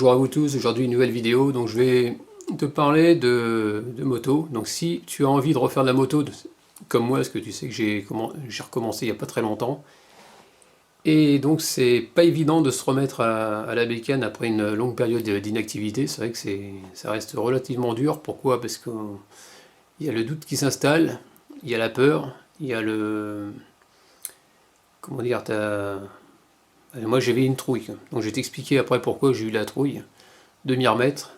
bonjour à vous tous, aujourd'hui une nouvelle vidéo, donc je vais te parler de moto. Donc si tu as envie de refaire de la moto, comme moi, parce que tu sais que j'ai recommencé il n'y a pas très longtemps, et donc c'est pas évident de se remettre à la bécane après une longue période d'inactivité, c'est vrai que ça reste relativement dur. Pourquoi? Parce qu'il y a le doute qui s'installe, il y a la peur, il y a le... comment dire, moi j'avais une trouille, donc je vais t'expliquer après pourquoi j'ai eu la trouille de m'y remettre.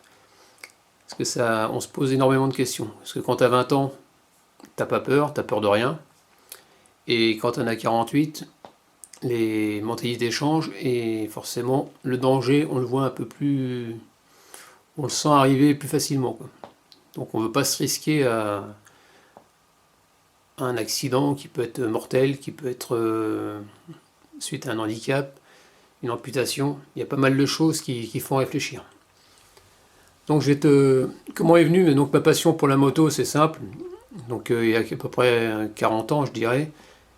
Parce que ça, on se pose énormément de questions. Parce que quand tu as 20 ans, t'as pas peur, t'as peur de rien. Et quand tu en as 48, les mentalités changent et forcément le danger, on le voit un peu plus... on le sent arriver plus facilement, quoi. Donc on ne veut pas se risquer à un accident qui peut être mortel, qui peut être suite à un handicap, une amputation. Il y a pas mal de choses qui font réfléchir. Donc je vais te... Comment est venue donc ma passion pour la moto? C'est simple. Donc il y a à peu près 40 ans, je dirais.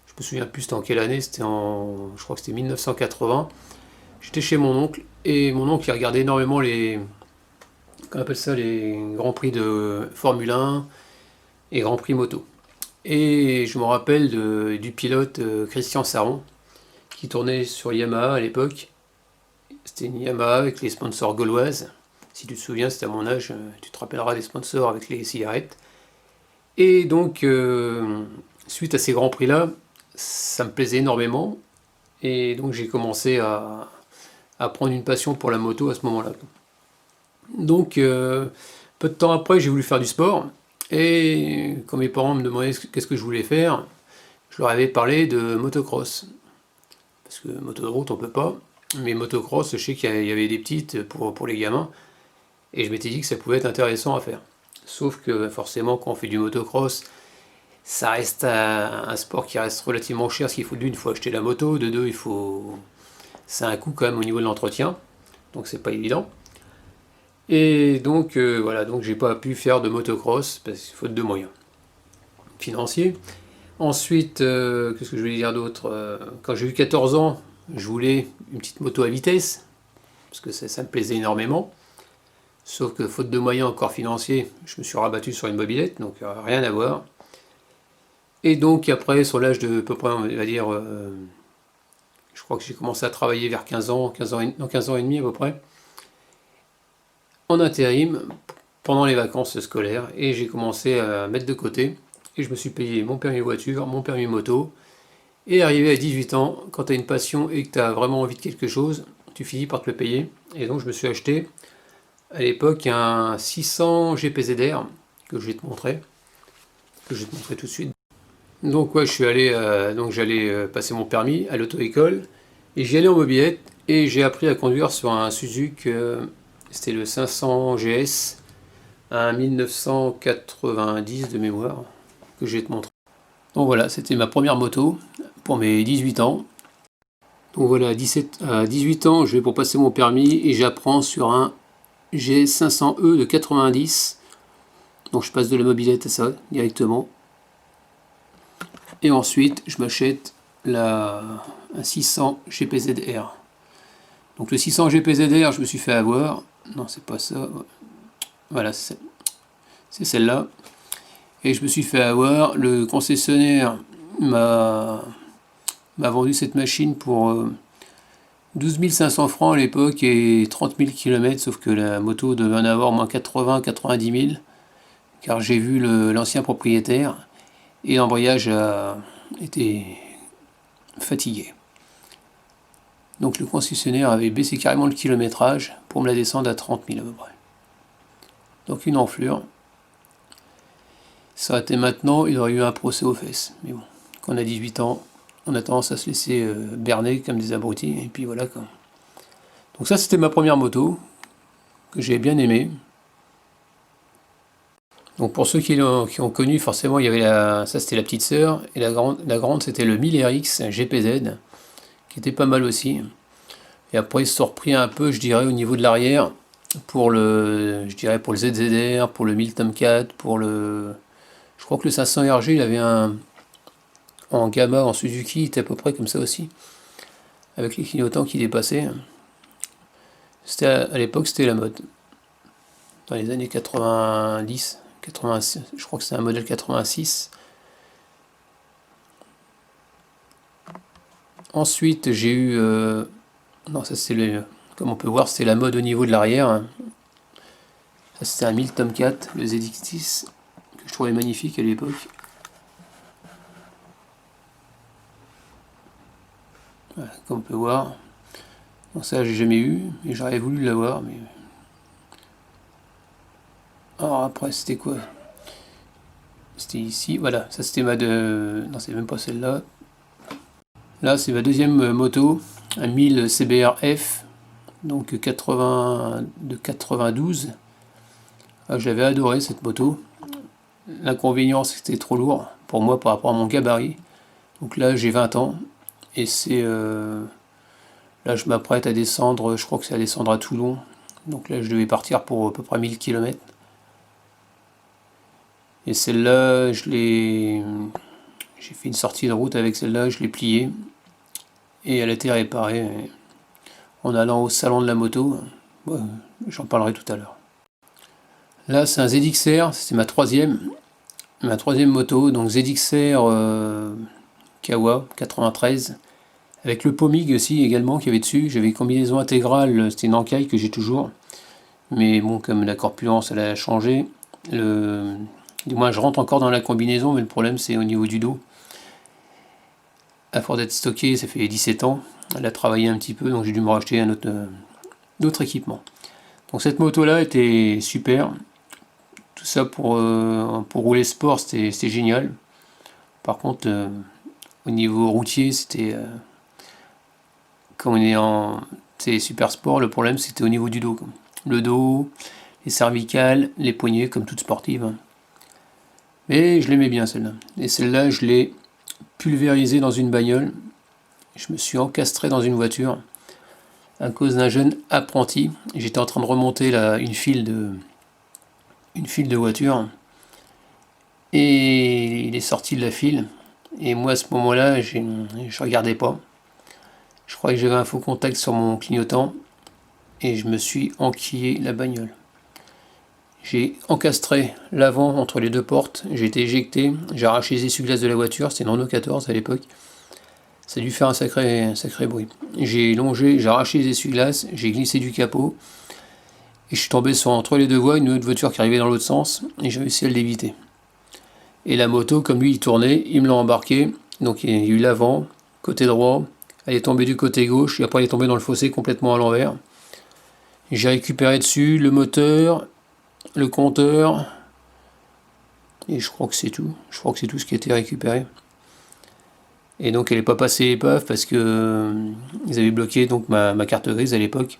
Je me souviens plus c'était en quelle année, c'était en... je crois que c'était 1980. J'étais chez mon oncle, et mon oncle il regardait énormément les... qu'on appelle ça, les grands prix de Formule 1 et grands prix moto. Et je me rappelle du pilote Christian Saron, qui tournait sur Yamaha à l'époque. C'était une Yamaha avec les sponsors gauloises. Si tu te souviens, c'était à mon âge, tu te rappelleras des sponsors avec les cigarettes. Et donc, suite à ces grands prix-là, ça me plaisait énormément. Et donc j'ai commencé à prendre une passion pour la moto à ce moment-là. Donc, peu de temps après, j'ai voulu faire du sport. Et quand mes parents me demandaient qu'est-ce que je voulais faire, je leur avais parlé de motocross. Parce que moto de route, on peut pas. Mais motocross, je sais qu'il y avait des petites pour les gamins. Et je m'étais dit que ça pouvait être intéressant à faire. Sauf que forcément, quand on fait du motocross, ça reste un sport qui reste relativement cher, parce qu'il faut d'une, il faut acheter la moto, de deux, il faut... c'est un coût quand même au niveau de l'entretien, donc c'est pas évident. Et donc voilà, donc j'ai pas pu faire de motocross, parce qu'il faut de moyens financiers. Ensuite, qu'est-ce que je voulais dire d'autre? Quand j'ai eu 14 ans, je voulais une petite moto à vitesse, parce que ça me plaisait énormément. Sauf que faute de moyens encore financiers, je me suis rabattu sur une mobilette, donc rien à voir. Et donc après, sur l'âge de à peu près, on va dire, je crois que j'ai commencé à travailler vers 15 ans, 15 ans et demi à peu près, en intérim, pendant les vacances scolaires, et j'ai commencé à mettre de côté, et je me suis payé mon permis voiture, mon permis moto, et arrivé à 18 ans, quand tu as une passion et que tu as vraiment envie de quelque chose, tu finis par te le payer. Et donc je me suis acheté à l'époque un 600 GPZR que je vais te montrer, tout de suite. Donc ouais, je suis allé, donc j'allais passer mon permis à l'auto-école et j'y allais en mobilette et j'ai appris à conduire sur un Suzuki, c'était le 500 GS, un 1990 de mémoire que je vais te montrer. Donc voilà, c'était ma première moto pour mes 18 ans. Donc voilà, à 18 ans, je vais pour passer mon permis et j'apprends sur un G500E de 90. Donc je passe de la mobilette à ça directement. Et ensuite, je m'achète un 600 GPZR. Donc le 600 GPZR, je me suis fait avoir. Non, c'est pas ça. Voilà, c'est celle-là. Et je me suis fait avoir. Le concessionnaire m'a vendu cette machine pour 12 500 francs à l'époque et 30 000 km, sauf que la moto devait en avoir au moins 80-90 000, car j'ai vu l'ancien propriétaire, et l'embrayage a été fatigué. Donc le concessionnaire avait baissé carrément le kilométrage pour me la descendre à 30 000 à peu près. Donc une enflure. Ça aurait été maintenant, il aurait eu un procès aux fesses. Mais bon, quand on a 18 ans, on a tendance à se laisser berner comme des abrutis, et puis voilà quoi. Donc ça c'était ma première moto, que j'ai bien aimée. Donc pour ceux qui ont connu, forcément il y avait ça c'était la petite sœur, et la grande c'était le 1000RX GPZ, qui était pas mal aussi. Et après ils se sont repris un peu, je dirais, au niveau de l'arrière, pour le ZZR, pour le 1000 Tomcat, je crois que le 500 RG il avait un en Gamma, en Suzuki, il était à peu près comme ça aussi, avec les clignotants qui dépassaient. À l'époque, c'était la mode. Dans les années 90, 86, je crois que c'est un modèle 86. Ensuite, j'ai eu... non, ça c'est comme on peut voir, c'est la mode au niveau de l'arrière. Ça c'était un 1000 Tomcat, le ZX10, que je trouvais magnifique à l'époque. Voilà, comme on peut voir. Donc ça j'ai jamais eu, et j'aurais voulu l'avoir, mais... Alors après c'était quoi? C'était ici, voilà, ça c'était ma non c'est même pas celle-là. Là c'est ma deuxième moto, un 1000 CBR-F, donc 92. Ah, j'avais adoré cette moto. L'inconvénient c'était trop lourd pour moi par rapport à mon gabarit. Donc là j'ai 20 ans et c'est là je m'apprête à descendre, je crois que c'est à descendre à Toulon. Donc là je devais partir pour à peu près 1000 km. Et celle-là j'ai fait une sortie de route avec celle-là, je l'ai pliée et elle a été réparée en allant au salon de la moto. Ouais, j'en parlerai tout à l'heure. Là c'est un ZXR, c'est ma troisième moto, donc ZXR Kawa 93, avec le Pomig aussi également qui avait dessus. J'avais une combinaison intégrale, c'était une Ankai que j'ai toujours, mais bon, comme la corpulence elle a changé, du moins je rentre encore dans la combinaison, mais le problème c'est au niveau du dos. À force d'être stocké, ça fait 17 ans, elle a travaillé un petit peu, donc j'ai dû me racheter un autre équipement. Donc cette moto là était super, tout ça pour rouler sport, c'était génial. Par contre, au niveau routier, c'était quand on est en super sport, le problème c'était au niveau du dos. Le dos, les cervicales, les poignets, comme toute sportive. Hein. Mais je l'aimais bien celle-là. Et celle-là, je l'ai pulvérisée dans une bagnole. Je me suis encastré dans une voiture à cause d'un jeune apprenti. J'étais en train de remonter une file de voiture. Et il est sorti de la file. Et moi, à ce moment-là, je regardais pas. Je crois que j'avais un faux contact sur mon clignotant. Et je me suis enquillé la bagnole. J'ai encastré l'avant entre les deux portes, j'ai été éjecté, j'ai arraché les essuie-glaces de la voiture, c'était une Renault 14 à l'époque. Ça a dû faire un sacré bruit. J'ai arraché les essuie-glaces, j'ai glissé du capot, et je suis tombé entre les deux voies, une autre voiture qui arrivait dans l'autre sens, et j'ai réussi à l'éviter. Et la moto, comme lui il tournait, il me l'a embarqué, donc il y a eu l'avant, côté droit, elle est tombée du côté gauche, et après elle est tombée dans le fossé complètement à l'envers. J'ai récupéré dessus le moteur, le compteur, et je crois que c'est tout. Je crois que c'est tout ce qui a été récupéré. Et donc elle n'est pas passée épave parce que ils avaient bloqué donc ma carte grise à l'époque.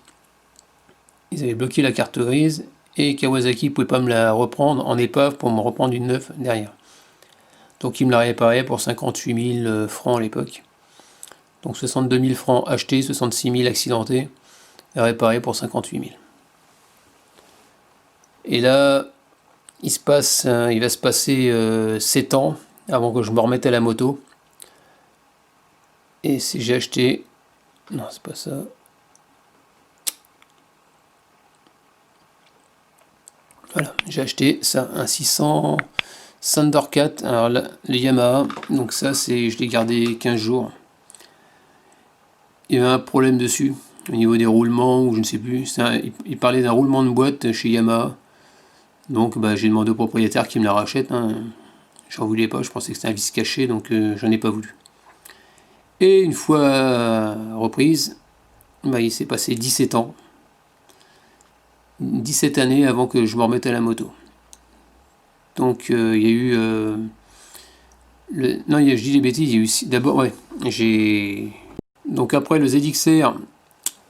Ils avaient bloqué la carte grise et Kawasaki ne pouvait pas me la reprendre en épave pour me reprendre une neuve derrière. Donc il me l'a réparé pour 58 000 francs à l'époque. Donc 62 000 francs achetés, 66 000 accidentés, et réparé pour 58 000. Et là, il va se passer 7 ans avant que je me remette à la moto. Et si j'ai acheté... Non, c'est pas ça. Voilà, j'ai acheté ça, un 600 Thundercat. Alors là, le Yamaha, donc ça, je l'ai gardé 15 jours. Il y avait un problème dessus, au niveau des roulements, ou je ne sais plus. Il parlait d'un roulement de boîte chez Yamaha. Donc j'ai demandé au propriétaire qu'il me la rachète. Hein. J'en voulais pas, je pensais que c'était un vice caché, donc j'en ai pas voulu. Et une fois reprise, il s'est passé 17 ans. 17 années avant que je me remette à la moto. Donc il y a eu... non, je dis des bêtises, il y a eu... D'abord, ouais, donc après le ZXR,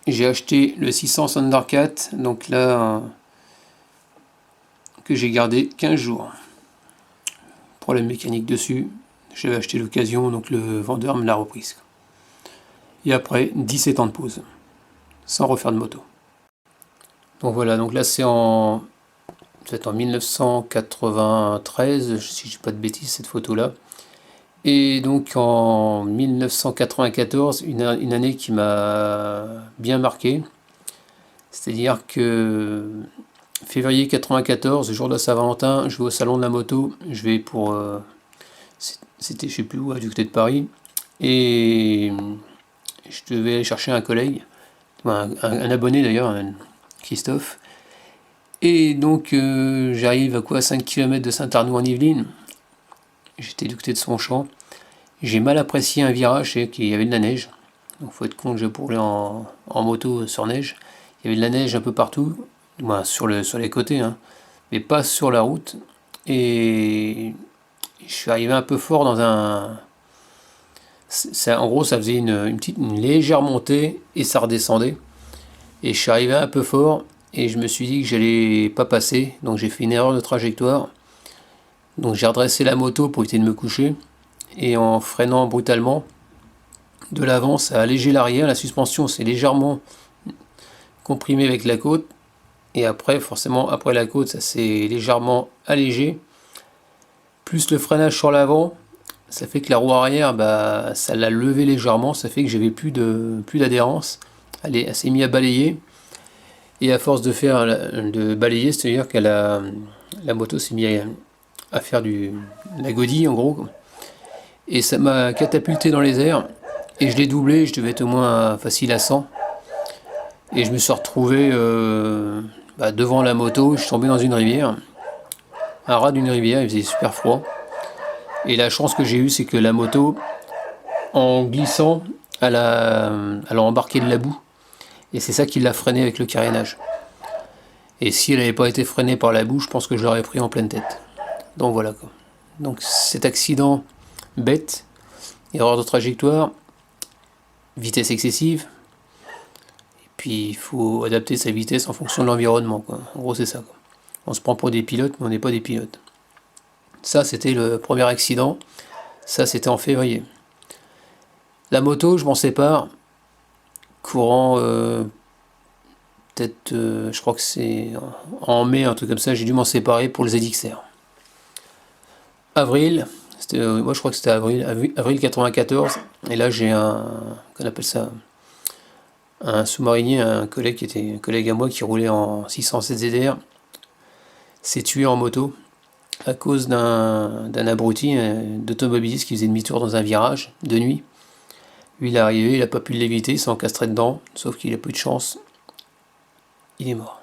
j'ai acheté le 600 Thundercat, donc là, que j'ai gardé 15 jours. Problème mécanique dessus, j'avais acheté l'occasion, donc le vendeur me l'a reprise. Et après, 17 ans de pause, sans refaire de moto. Donc voilà, donc là c'est en 1993, si je dis pas de bêtises, cette photo-là. Et donc en 1994, une année qui m'a bien marqué, C'est-à-dire que février 94, le jour de la Saint-Valentin, je vais au salon de la moto, je vais pour... c'était je sais plus où, du côté de Paris, et je devais aller chercher un collègue, un abonné d'ailleurs, Christophe, et donc j'arrive à quoi, 5 km de Saint-Arnoux-en-Yvelines, j'étais du côté de Sonchamp, j'ai mal apprécié un virage, et qu'il y avait de la neige, donc faut être con que je pour aller en moto sur neige, il y avait de la neige un peu partout, sur les côtés, hein, mais pas sur la route, et je suis arrivé un peu fort dans un... en gros, ça faisait une légère montée et ça redescendait. Et je suis arrivé un peu fort et je me suis dit que j'allais pas passer. Donc j'ai fait une erreur de trajectoire. Donc j'ai redressé la moto pour éviter de me coucher. Et en freinant brutalement de l'avant, ça a allégé l'arrière. La suspension s'est légèrement comprimée avec la côte. Et après, forcément, après la côte, ça s'est légèrement allégé. Plus le freinage sur l'avant, ça fait que la roue arrière, ça l'a levé légèrement, ça fait que j'avais plus d'adhérence. Elle s'est mise à balayer, et à force de balayer, c'est-à-dire que la moto s'est mise à faire la godille en gros, et ça m'a catapulté dans les airs, et je l'ai doublé, je devais être au moins facile à 100, et je me suis retrouvé devant la moto, je suis tombé dans une rivière, un ras d'une rivière, il faisait super froid. Et la chance que j'ai eue, c'est que la moto, en glissant, elle a embarqué de la boue. Et c'est ça qui l'a freinée avec le carénage. Et si elle n'avait pas été freinée par la boue, je pense que je l'aurais pris en pleine tête. Donc voilà quoi. Donc cet accident bête, erreur de trajectoire, vitesse excessive. Et puis il faut adapter sa vitesse en fonction de l'environnement, quoi. En gros c'est ça, quoi. On se prend pour des pilotes, mais on n'est pas des pilotes. Ça, c'était le premier accident. Ça, c'était en février. La moto, je m'en sépare. Courant, peut-être, je crois que c'est en mai, un truc comme ça, j'ai dû m'en séparer pour le ZXR. Avril, moi je crois que c'était avril 94. Et là, j'ai qu'on appelle ça, un sous-marinier, un collègue à moi qui roulait en 607 ZR, s'est tué en moto à cause d'un abruti, d'automobiliste qui faisait demi-tour dans un virage de nuit. Lui, il est arrivé, il n'a pas pu l'éviter, il s'est encastré dedans, sauf qu'il a plus de chance, il est mort.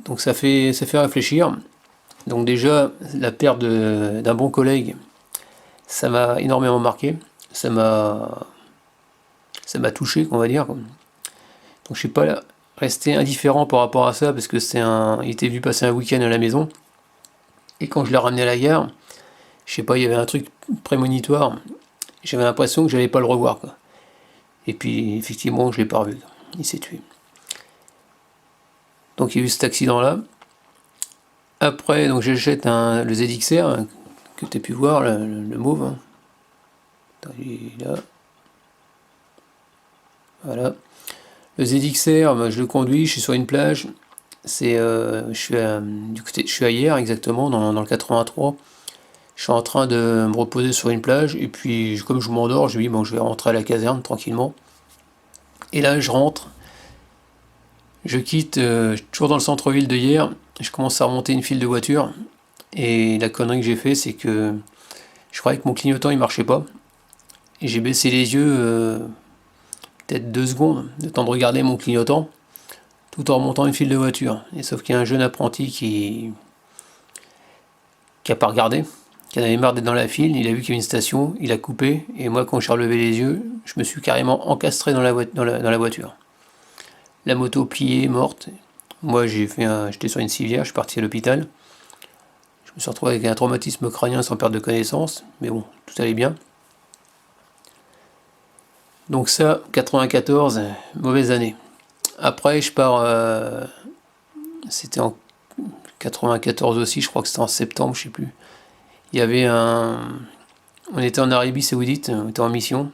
Donc ça fait réfléchir. Donc déjà, la perte d'un bon collègue, ça m'a énormément marqué, ça m'a touché, on va dire. Donc je suis pas resté indifférent par rapport à ça, parce que il était venu passer un week-end à la maison. Et quand je l'ai ramené à la gare, je sais pas, il y avait un truc prémonitoire. J'avais l'impression que j'allais pas le revoir, quoi. Et puis, effectivement, je l'ai pas revu. Il s'est tué. Donc, il y a eu cet accident-là. Après, donc j'achète le ZXR, que tu as pu voir, le mauve. Hein. Attends, il est là. Voilà. Le ZXR, je le conduis, je suis sur une plage. Je suis à Hyères, exactement, dans le 83. Je suis en train de me reposer sur une plage, et puis comme je m'endors, je me dis bon, je vais rentrer à la caserne tranquillement. Et là, je rentre, je quitte, toujours dans le centre-ville de Hyères, je commence à remonter une file de voitures, et la connerie que j'ai fait, c'est que je croyais que mon clignotant il marchait pas, et j'ai baissé les yeux peut-être 2 secondes, le temps de regarder mon clignotant, tout en remontant une file de voitures. Et sauf qu'il y a un jeune apprenti qui a pas regardé, qui en avait marre d'être dans la file, il a vu qu'il y avait une station, il a coupé, et moi quand j'ai relevé les yeux, je me suis carrément encastré dans la voiture. La moto pliée, morte. Moi j'étais sur une civière, je suis parti à l'hôpital. Je me suis retrouvé avec un traumatisme crânien sans perte de connaissance, mais bon, tout allait bien. Donc ça, 94, mauvaise année. Après, je pars, c'était en 94 aussi, je crois que c'était en septembre, je sais plus. Il y avait on était en Arabie Saoudite, on était en mission,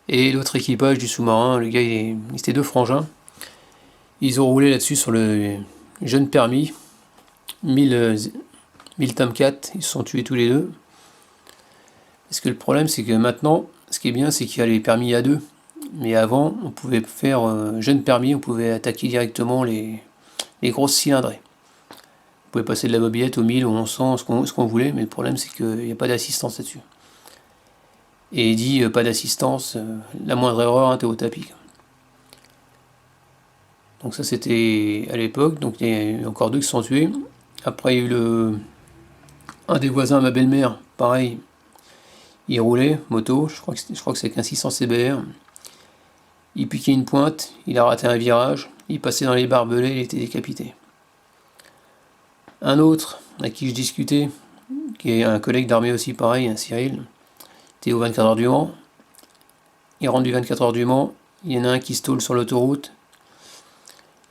et l'autre équipage du sous-marin, le gars, c'était 2 frangins. Ils ont roulé là-dessus sur le jeune permis, 1000 Tam 4, ils se sont tués tous les deux. Parce que le problème, c'est que maintenant, ce qui est bien, c'est qu'il y a les permis A2. Mais avant, on pouvait faire jeune permis, on pouvait attaquer directement les grosses cylindrées. On pouvait passer de la bobillette au 1000, au 1100, ce qu'on voulait, mais le problème c'est qu'il n'y a pas d'assistance là-dessus. Et il dit pas d'assistance, la moindre erreur, hein, t'es au tapis. Donc ça c'était à l'époque, donc il y a eu encore 2 qui se sont tués. Après il y a eu un des voisins à ma belle-mère, pareil, il roulait, moto, je crois que c'est qu'un 600 CBR. Il piquait une pointe, il a raté un virage, il passait dans les barbelés, il était décapité. Un autre, à qui je discutais, qui est un collègue d'armée aussi pareil, un Cyril, était au 24 heures du Mans. Il rentre du 24 heures du Mans, il y en a un qui se tôle sur l'autoroute,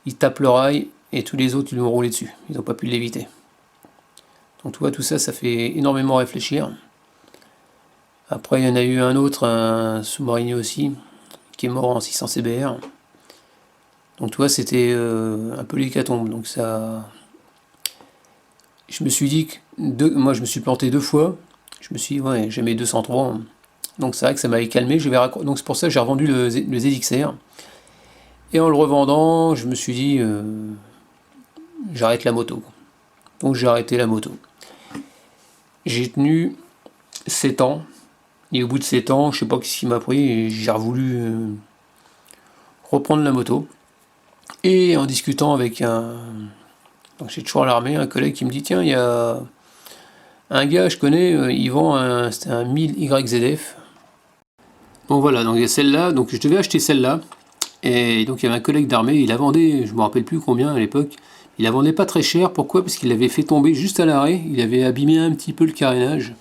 il tape le rail, et tous les autres ils lui ont roulé dessus, ils n'ont pas pu l'éviter. Donc tu vois, tout ça, ça fait énormément réfléchir. Après, il y en a eu un autre, un sous-marinier aussi, qui est mort en 600 CBR. Donc tu vois, c'était un peu l'hécatombe. Donc ça, je me suis dit que moi je me suis planté 2 fois. Je me suis dit, ouais, j'ai mes 203. Donc c'est vrai que ça m'avait calmé. Donc c'est pour ça que j'ai revendu le ZXR. Et en le revendant, je me suis dit, j'arrête la moto. Donc j'ai arrêté la moto. J'ai tenu 7 ans. Et au bout de 7 ans, je sais pas ce qui m'a pris, et j'ai voulu reprendre la moto. Et en discutant avec donc j'ai toujours à l'armée, un collègue qui me dit, tiens, il y a un gars, je connais, il vend c'était un 1000 YZF. Bon voilà, donc il y a celle-là, donc je devais acheter celle-là. Et donc il y avait un collègue d'armée, il la vendait, je me rappelle plus combien à l'époque, il la vendait pas très cher, pourquoi? Parce qu'il l'avait fait tomber juste à l'arrêt, il avait abîmé un petit peu le carénage.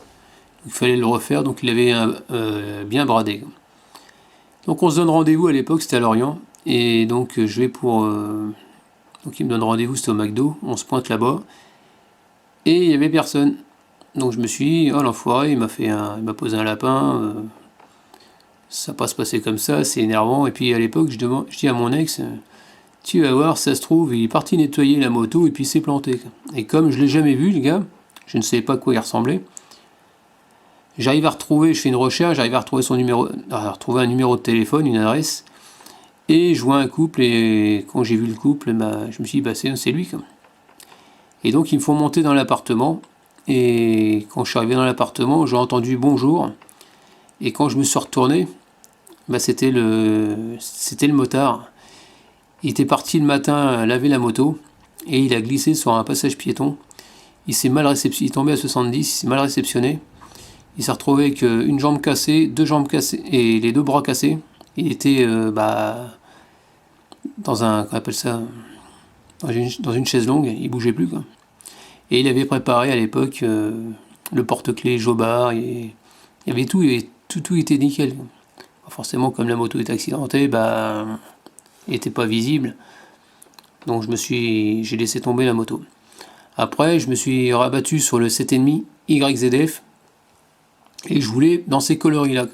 Il fallait le refaire, donc il avait bien bradé. Donc on se donne rendez-vous à l'époque, c'était à Lorient, et donc je vais pour... donc il me donne rendez-vous, c'était au McDo, on se pointe là-bas, et il n'y avait personne. Donc je me suis dit, oh l'enfoiré, il m'a posé un lapin, ça va pas se passer comme ça, c'est énervant. Et puis à l'époque, je dis à mon ex, tu vas voir, ça se trouve, il est parti nettoyer la moto et puis il s'est planté. Et comme je l'ai jamais vu, le gars, je ne savais pas à quoi il ressemblait. J'arrive à retrouver, je fais une recherche, j'arrive à retrouver un numéro de téléphone, une adresse, et je vois un couple, et quand j'ai vu le couple, je me suis dit, bah c'est lui. Et donc ils me font monter dans l'appartement, et quand je suis arrivé dans l'appartement, j'ai entendu bonjour, et quand je me suis retourné, bah c'était le motard. Il était parti le matin laver la moto, et il a glissé sur un passage piéton. Il est tombé à 70, il s'est mal réceptionné. Il s'est retrouvé avec une jambe cassée, 2 jambes cassées et les 2 bras cassés. Il était dans qu'on appelle ça, dans une chaise longue, il bougeait plus quoi. Et il avait préparé à l'époque le porte-clés Jobard, il y avait tout, tout était nickel. Forcément, comme la moto était accidentée, il n'était pas visible. Donc j'ai laissé tomber la moto. Après, je me suis rabattu sur le 7,5 YZF. Et je voulais dans ces coloris-là.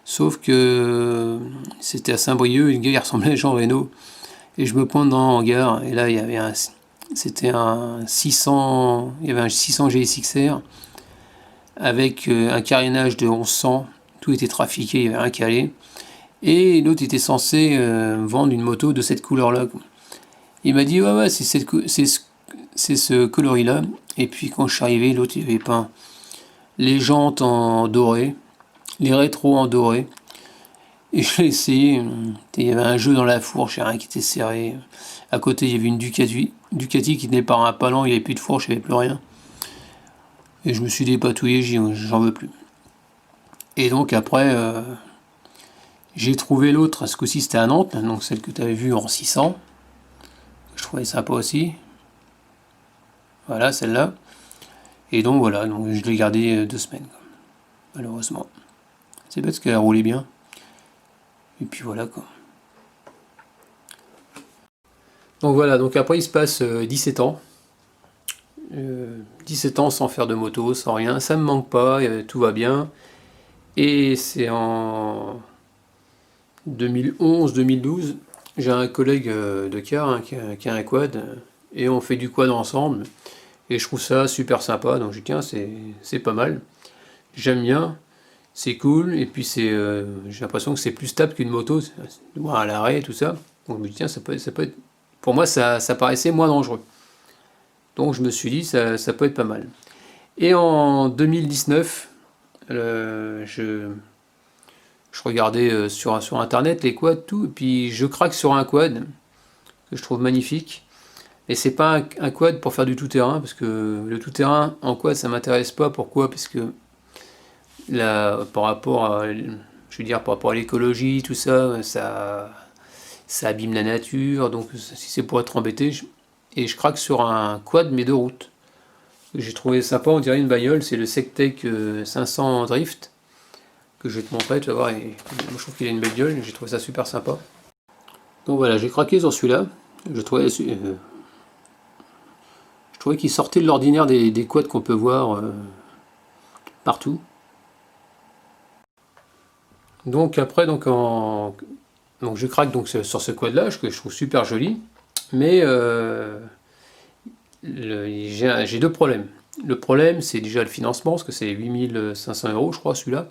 Sauf que c'était à Saint-Brieuc, le gars il ressemblait à Jean Reno. Et je me pointe dans un hangar, et là il y avait c'était un 600, il y avait un 600 GSXR avec un carénage de 1100, tout était trafiqué, il y avait un calé. Et l'autre était censé vendre une moto de cette couleur-là. Il m'a dit ouais c'est ce coloris-là. Et puis quand je suis arrivé, l'autre il avait peint les jantes en doré, les rétros en doré. Et j'ai essayé, il y avait un jeu dans la fourche, il y avait rien qui était serré. À côté, il y avait une Ducati qui tenait par un palan, il n'y avait plus de fourche, il n'y avait plus rien. Et je me suis dépatouillé, j'en veux plus. Et donc après, j'ai trouvé l'autre, ce coup-ci c'était à Nantes, donc celle que tu avais vue en 600. Je trouvais sympa aussi. Voilà, celle-là. Et donc voilà, donc je l'ai gardée 2 semaines, quoi. Malheureusement. C'est bête parce qu'elle a roulé bien. Et puis voilà quoi. Donc voilà, donc après il se passe 17 ans. 17 ans sans faire de moto, sans rien, ça me manque pas, tout va bien. Et c'est en 2011-2012, j'ai un collègue de car qui a un quad, et on fait du quad ensemble. Et je trouve ça super sympa, donc je dis tiens, c'est pas mal. J'aime bien. c'est cool, et puis j'ai l'impression que c'est plus stable qu'une moto, moins à l'arrêt, tout ça. Donc je me dis, tiens, ça peut être, pour moi, ça paraissait moins dangereux. Donc je me suis dit, ça peut être pas mal. Et en 2019, je regardais sur internet les quads, tout, et puis je craque sur un quad que je trouve magnifique. Et c'est pas un quad pour faire du tout-terrain, parce que le tout-terrain en quad ça m'intéresse pas. Pourquoi? Parce que par rapport à, je veux dire, par rapport à l'écologie, tout ça, ça abîme la nature. Donc si c'est pour être embêté, et je craque sur un quad mais de route. J'ai trouvé sympa, on dirait une bagnole, c'est le Sectec 500 Drift que je vais te montrer, tu vas voir. Et moi, je trouve qu'il a une belle gueule, j'ai trouvé ça super sympa. Donc voilà, j'ai craqué sur celui-là. Je trouvais qu'il sortait de l'ordinaire des quads qu'on peut voir partout. Donc après, donc je craque donc sur ce quad là que je trouve super joli, mais j'ai deux problèmes. Le problème, c'est déjà le financement, parce que c'est 8500 € je crois celui-là.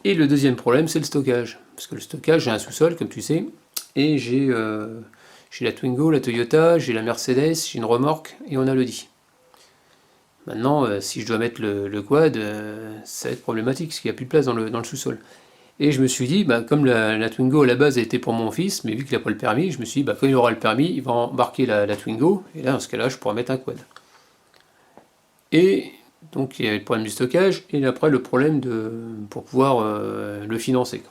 Et le deuxième problème, c'est le stockage. Parce que le stockage, j'ai un sous-sol, comme tu sais, et j'ai la Twingo, la Toyota, j'ai la Mercedes, j'ai une remorque, et on a l'Audi. Maintenant, si je dois mettre le quad, ça va être problématique, parce qu'il n'y a plus de place dans le sous-sol. Et je me suis dit, bah, comme la Twingo à la base a été pour mon fils, mais vu qu'il n'a pas le permis, je me suis dit, bah, quand il aura le permis, il va embarquer la Twingo, et là, dans ce cas-là, je pourrais mettre un quad. Et donc il y a le problème du stockage, et après le problème pour pouvoir le financer.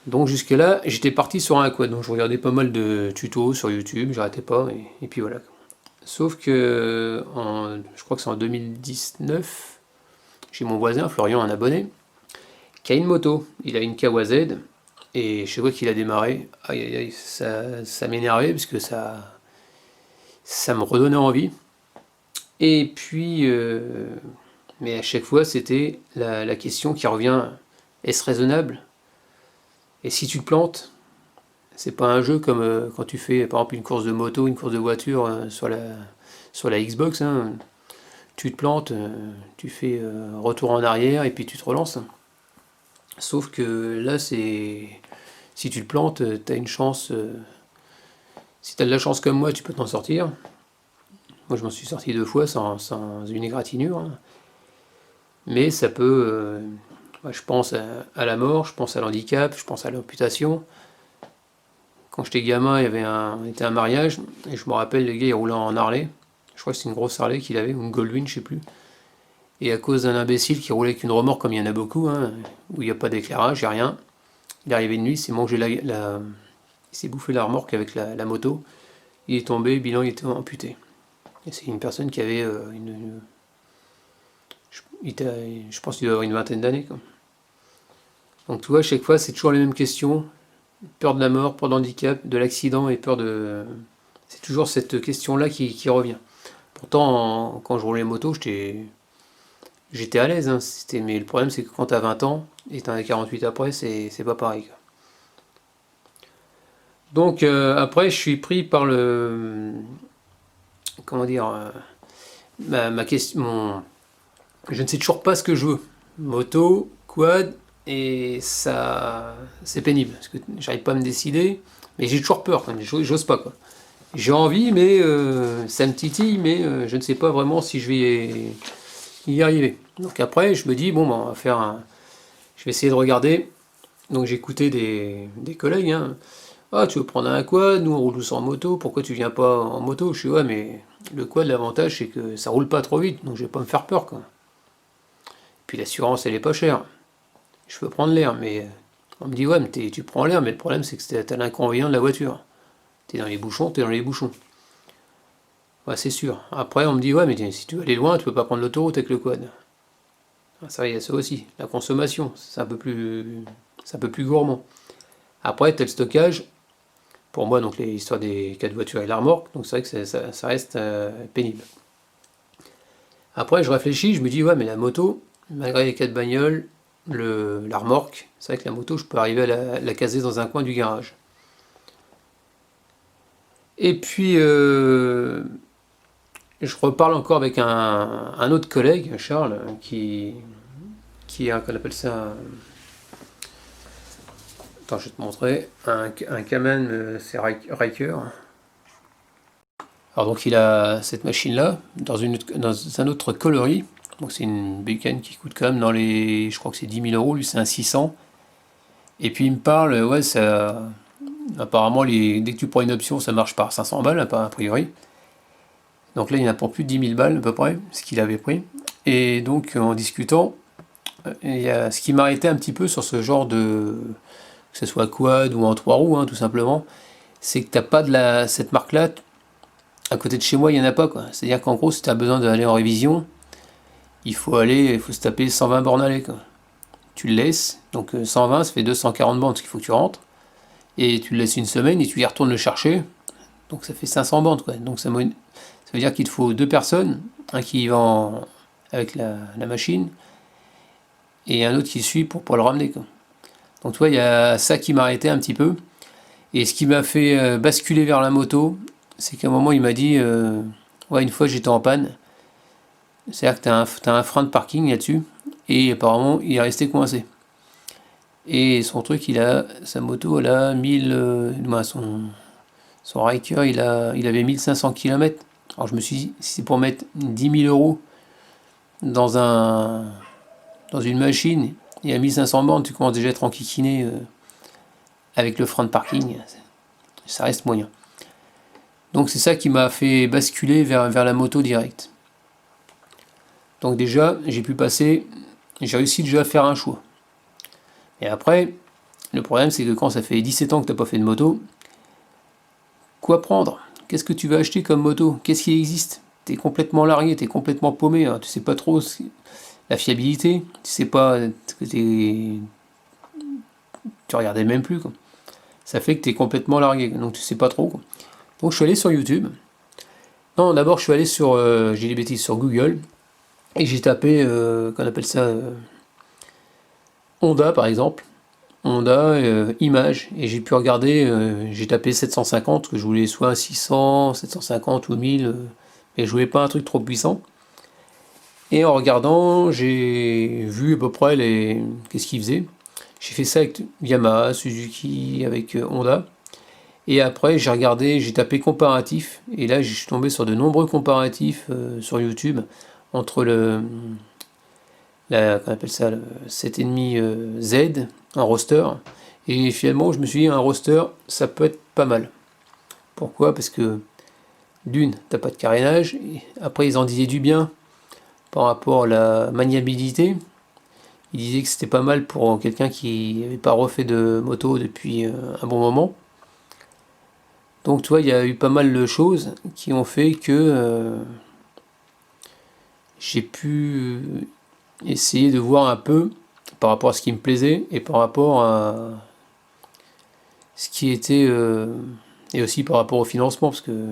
Donc jusque là, j'étais parti sur un quad, donc je regardais pas mal de tutos sur YouTube, j'arrêtais pas, et puis voilà. Sauf que, je crois que c'est en 2019, j'ai mon voisin, Florian, un abonné, qui a une moto. Il a une Kawasaz, et je vois qu'il a démarré. Aïe aïe aïe, ça m'énervait, parce que ça me redonnait envie. Et puis, mais à chaque fois, c'était la question qui revient, est-ce raisonnable? Et si tu te plantes, c'est pas un jeu comme quand tu fais par exemple une course de moto, une course de voiture sur la Xbox, hein. Tu te plantes, tu fais retour en arrière et puis tu te relances. Sauf que là, si tu te plantes, tu as une chance. Si tu as de la chance comme moi, tu peux t'en sortir. Moi, je m'en suis sorti 2 fois sans une égratignure, hein. Mais ça peut. Je pense à la mort, je pense à l'handicap, je pense à l'amputation. Quand j'étais gamin, on était à un mariage, et je me rappelle, les gars, ils roulaient en Harley. Je crois que c'est une grosse Harley qu'il avait, ou une Goldwing, je sais plus. Et à cause d'un imbécile qui roulait avec une remorque, comme il y en a beaucoup, hein, où il n'y a pas d'éclairage, il n'y a rien, il est arrivé de nuit, il s'est mangé il s'est bouffé la remorque avec la moto. Il est tombé, bilan, il était amputé. Et c'est une personne qui avait je pense qu'il doit avoir une vingtaine d'années, quoi. Donc tu vois, à chaque fois, c'est toujours les mêmes questions. Peur de la mort, peur de l'handicap, de l'accident et peur de... C'est toujours cette question-là qui revient. Pourtant, quand je roulais moto, j'étais à l'aise, hein. Mais le problème, c'est que quand t'as 20 ans et t'en as 48 après, c'est pas pareil, quoi. Donc après, je suis pris par comment dire... ma question... Je ne sais toujours pas ce que je veux. Moto, quad, et ça... C'est pénible, parce que j'arrive pas à me décider, mais j'ai toujours peur, quand même, j'ose pas, quoi. J'ai envie, mais ça me titille, mais je ne sais pas vraiment si je vais y arriver. Donc après, je me dis, bon, on va faire je vais essayer de regarder. Donc j'ai écouté des collègues, hein. Ah, tu veux prendre un quad, nous on roule tous en moto, pourquoi tu viens pas en moto? Je suis, ouais, mais le quad, l'avantage, c'est que ça roule pas trop vite, donc je vais pas me faire peur, quoi. Puis l'assurance, elle est pas chère. Je peux prendre l'air, mais on me dit, ouais, mais tu prends l'air, mais le problème, c'est que t'as l'inconvénient de la voiture. T'es dans les bouchons, t'es dans les bouchons. Ouais, c'est sûr. Après, on me dit, ouais, mais si tu veux aller loin, tu peux pas prendre l'autoroute avec le quad. Ah, ça, il y a ça aussi. La consommation, c'est un peu plus gourmand. Après, t'as le stockage. Pour moi, donc, les histoires des 4 voitures et la remorque, donc c'est vrai que ça reste pénible. Après, je réfléchis, je me dis, ouais, mais la moto, malgré les 4 bagnoles, la remorque, c'est vrai que la moto, je peux arriver à la caser dans un coin du garage. Et puis, je reparle encore avec un autre collègue, Charles, qui a, qu'on appelle ça, attends, je vais te montrer, un Kamen, c'est Riker. Alors donc il a cette machine-là, dans un autre coloris, donc c'est une bécane qui coûte quand même dans les, je crois que c'est 10 000 euros, lui c'est un 600. Et puis il me parle, ouais, ça, apparemment dès que tu prends une option, ça marche par 500 balles, a priori. Donc là il y en a pour plus de 10 000 balles à peu près, ce qu'il avait pris. Et donc en discutant, il y a ce qui m'arrêtait un petit peu sur ce genre de, que ce soit quad ou en 3 roues, hein, tout simplement, c'est que t'as pas cette marque-là. À côté de chez moi, il n'y en a pas, quoi. C'est-à-dire qu'en gros, si tu as besoin d'aller en révision, il faut se taper 120 bornes aller, quoi. Tu le laisses, donc 120, ça fait 240 bornes, ce qu'il faut que tu rentres, et tu le laisses une semaine, et tu y retournes le chercher, donc ça fait 500 bornes, quoi. Donc ça veut dire qu'il te faut deux personnes, un qui y va avec la machine, et un autre qui suit pour pouvoir le ramener, quoi. Donc tu vois, il y a ça qui m'a arrêté un petit peu, et ce qui m'a fait basculer vers la moto, c'est qu'à un moment il m'a dit ouais, une fois j'étais en panne, c'est-à-dire que t'as un frein de parking là-dessus, et apparemment il est resté coincé. Et son truc, sa moto, elle a 1000, son Riker, il avait 1500 km. Alors je me suis dit, si c'est pour mettre 10 000 euros dans une machine, et à 1500 bornes, tu commences déjà à être enquiquiné avec le frein de parking, ça reste moyen. Donc c'est ça qui m'a fait basculer vers la moto direct. Donc déjà, j'ai réussi déjà à faire un choix. Et après, le problème c'est que quand ça fait 17 ans que tu n'as pas fait de moto, quoi prendre? Qu'est-ce que tu vas acheter comme moto? Qu'est-ce qui existe? Tu es complètement largué, tu es complètement paumé, hein. Tu sais pas trop la fiabilité, tu sais pas, tu regardais même plus, quoi. Ça fait que tu es complètement largué, donc tu sais pas trop, quoi. Donc je suis allé sur YouTube. Non, d'abord je suis allé j'ai des bêtises, sur Google. Et j'ai tapé, qu'on appelle ça, Honda par exemple. Honda, image. Et j'ai pu regarder, j'ai tapé 750, que je voulais soit 600, 750 ou 1000. Mais je voulais pas un truc trop puissant. Et en regardant, j'ai vu à peu près qu'est-ce qu'ils faisaient. J'ai fait ça avec Yamaha, Suzuki, avec Honda. Et après, j'ai tapé comparatif, et là, je suis tombé sur de nombreux comparatifs sur YouTube entre qu'on appelle ça, le 7,5 Z, un roster, et finalement, je me suis dit, un roster, ça peut être pas mal. Pourquoi? Parce que, d'une, t'as pas de carénage, et après, ils en disaient du bien par rapport à la maniabilité. Ils disaient que c'était pas mal pour quelqu'un qui n'avait pas refait de moto depuis un bon moment. Donc tu vois, il y a eu pas mal de choses qui ont fait que j'ai pu essayer de voir un peu par rapport à ce qui me plaisait et par rapport à ce qui était et aussi par rapport au financement, parce que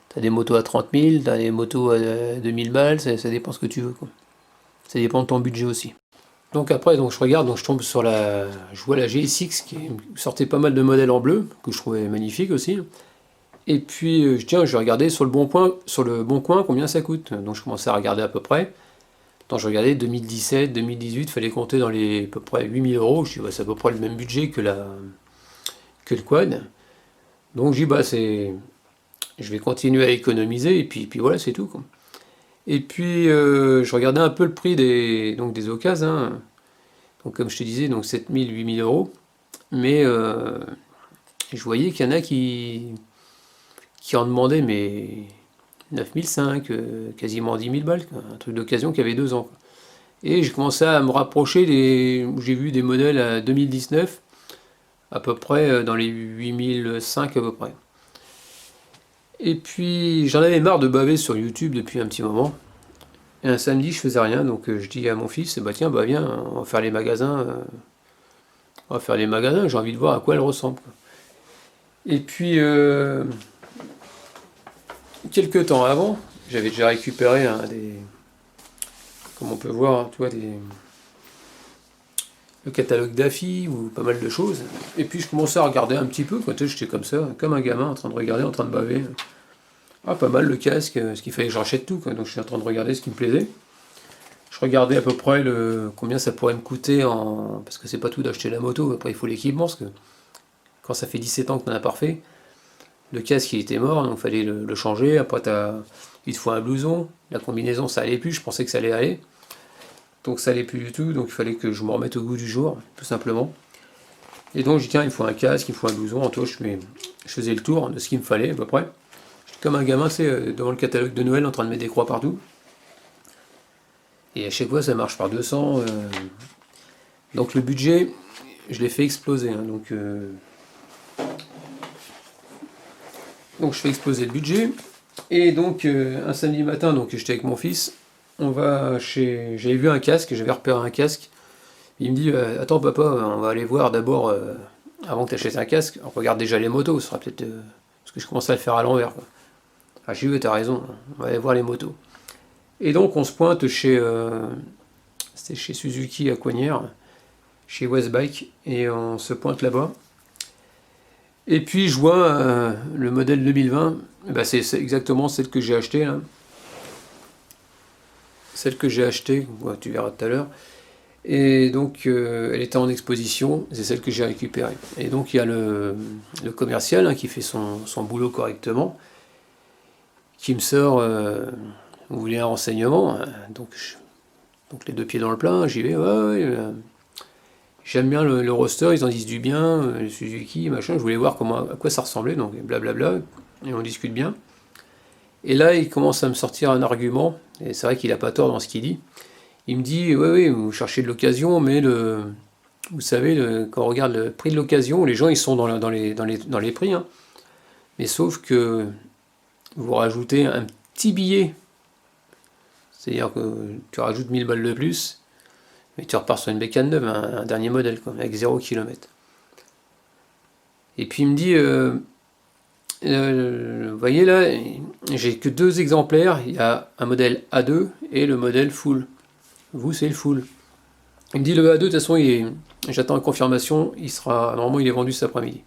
tu as des motos à 30 000, tu as des motos à 2000 balles, ça dépend ce que tu veux, quoi. Ça dépend de ton budget aussi. Donc après, je regarde, je tombe je vois la GSX qui sortait pas mal de modèles en bleu, que je trouvais magnifique aussi. Et puis, je vais regarder sur le bon coin combien ça coûte. Donc je commençais à regarder à peu près. Donc je regardais 2017, 2018, il fallait compter dans les à peu près 8000 euros. Je dis, bah, c'est à peu près le même budget que le quad. Donc je dis, bah, je vais continuer à économiser, et puis voilà, c'est tout, quoi. Et puis, je regardais un peu le prix des occasions, hein. Donc comme je te disais, 7000, 8000 euros. Mais je voyais qu'il y en a qui en demandaient, mais 9005, quasiment 10 000 balles, quoi. Un truc d'occasion qui avait 2 ans, quoi. Et j'ai commencé à me rapprocher j'ai vu des modèles à 2019, à peu près dans les 8005 à peu près. Et puis j'en avais marre de baver sur YouTube depuis un petit moment. Et un samedi, je faisais rien, donc je dis à mon fils, bah tiens, bah viens, on va faire les magasins. J'ai envie de voir à quoi elles ressemblent, quoi. Et puis, quelques temps avant, j'avais déjà récupéré comme on peut voir, hein, tu vois, le catalogue d'AFI ou pas mal de choses. Et puis je commençais à regarder un petit peu, quand j'étais comme ça, comme un gamin en train de regarder, en train de baver. Ah, pas mal le casque, ce qu'il fallait que je rachète tout, quoi. Donc je suis en train de regarder ce qui me plaisait. Je regardais à peu près combien ça pourrait me coûter parce que c'est pas tout d'acheter la moto, après il faut l'équipement, parce que quand ça fait 17 ans que t'en as pas refait, le casque il était mort, donc il fallait le changer. Après il te faut un blouson, la combinaison ça allait plus, je pensais que ça allait aller. Donc ça allait plus du tout, donc il fallait que je me remette au goût du jour, tout simplement. Et donc j'ai dit tiens, il me faut un casque, il me faut un blouson, en tout je faisais le tour de ce qu'il me fallait à peu près. J'étais comme un gamin, tu sais, devant le catalogue de Noël en train de mettre des croix partout. Et à chaque fois ça marche par 200. Donc le budget, je l'ai fait exploser. Hein, donc je fais exploser le budget. Et donc un samedi matin, donc j'étais avec mon fils, j'avais vu un casque, j'avais repéré un casque. Il me dit attends papa, on va aller voir d'abord, avant que tu achètes un casque, on regarde déjà les motos, ce sera peut-être. Parce que je commençais à le faire à l'envers. Quoi. Ah j'ai vu, t'as raison, on va aller voir les motos. Et donc on se pointe c'était chez Suzuki à Coignières, chez Westbike, et on se pointe là-bas. Et puis je vois le modèle 2020, bah, c'est exactement celle que j'ai achetée là. Celle que j'ai achetée, ouais, tu verras tout à l'heure. Et donc elle était en exposition, c'est celle que j'ai récupérée. Et donc il y a le commercial hein, qui fait son boulot correctement, qui me sort, vous voulez un renseignement donc les deux pieds dans le plat, j'y vais, ouais, j'aime bien le roster, ils en disent du bien, le Suzuki, machin, je voulais voir à quoi ça ressemblait, donc blablabla, et on discute bien. Et là, il commence à me sortir un argument, et c'est vrai qu'il a pas tort dans ce qu'il dit. Il me dit, ouais, vous cherchez de l'occasion, mais vous savez, quand on regarde le prix de l'occasion, les gens ils sont dans les prix, hein. Mais sauf que vous rajoutez un petit billet, c'est-à-dire que tu rajoutes 1000 balles de plus, mais tu repars sur une bécane neuve, un dernier modèle, quoi, avec 0 km. Et puis il me dit, vous voyez là, j'ai que deux exemplaires, il y a un modèle A2 et le modèle full. Vous, c'est le full. Il me dit le A2, de toute façon, j'attends la confirmation, normalement il est vendu cet après-midi.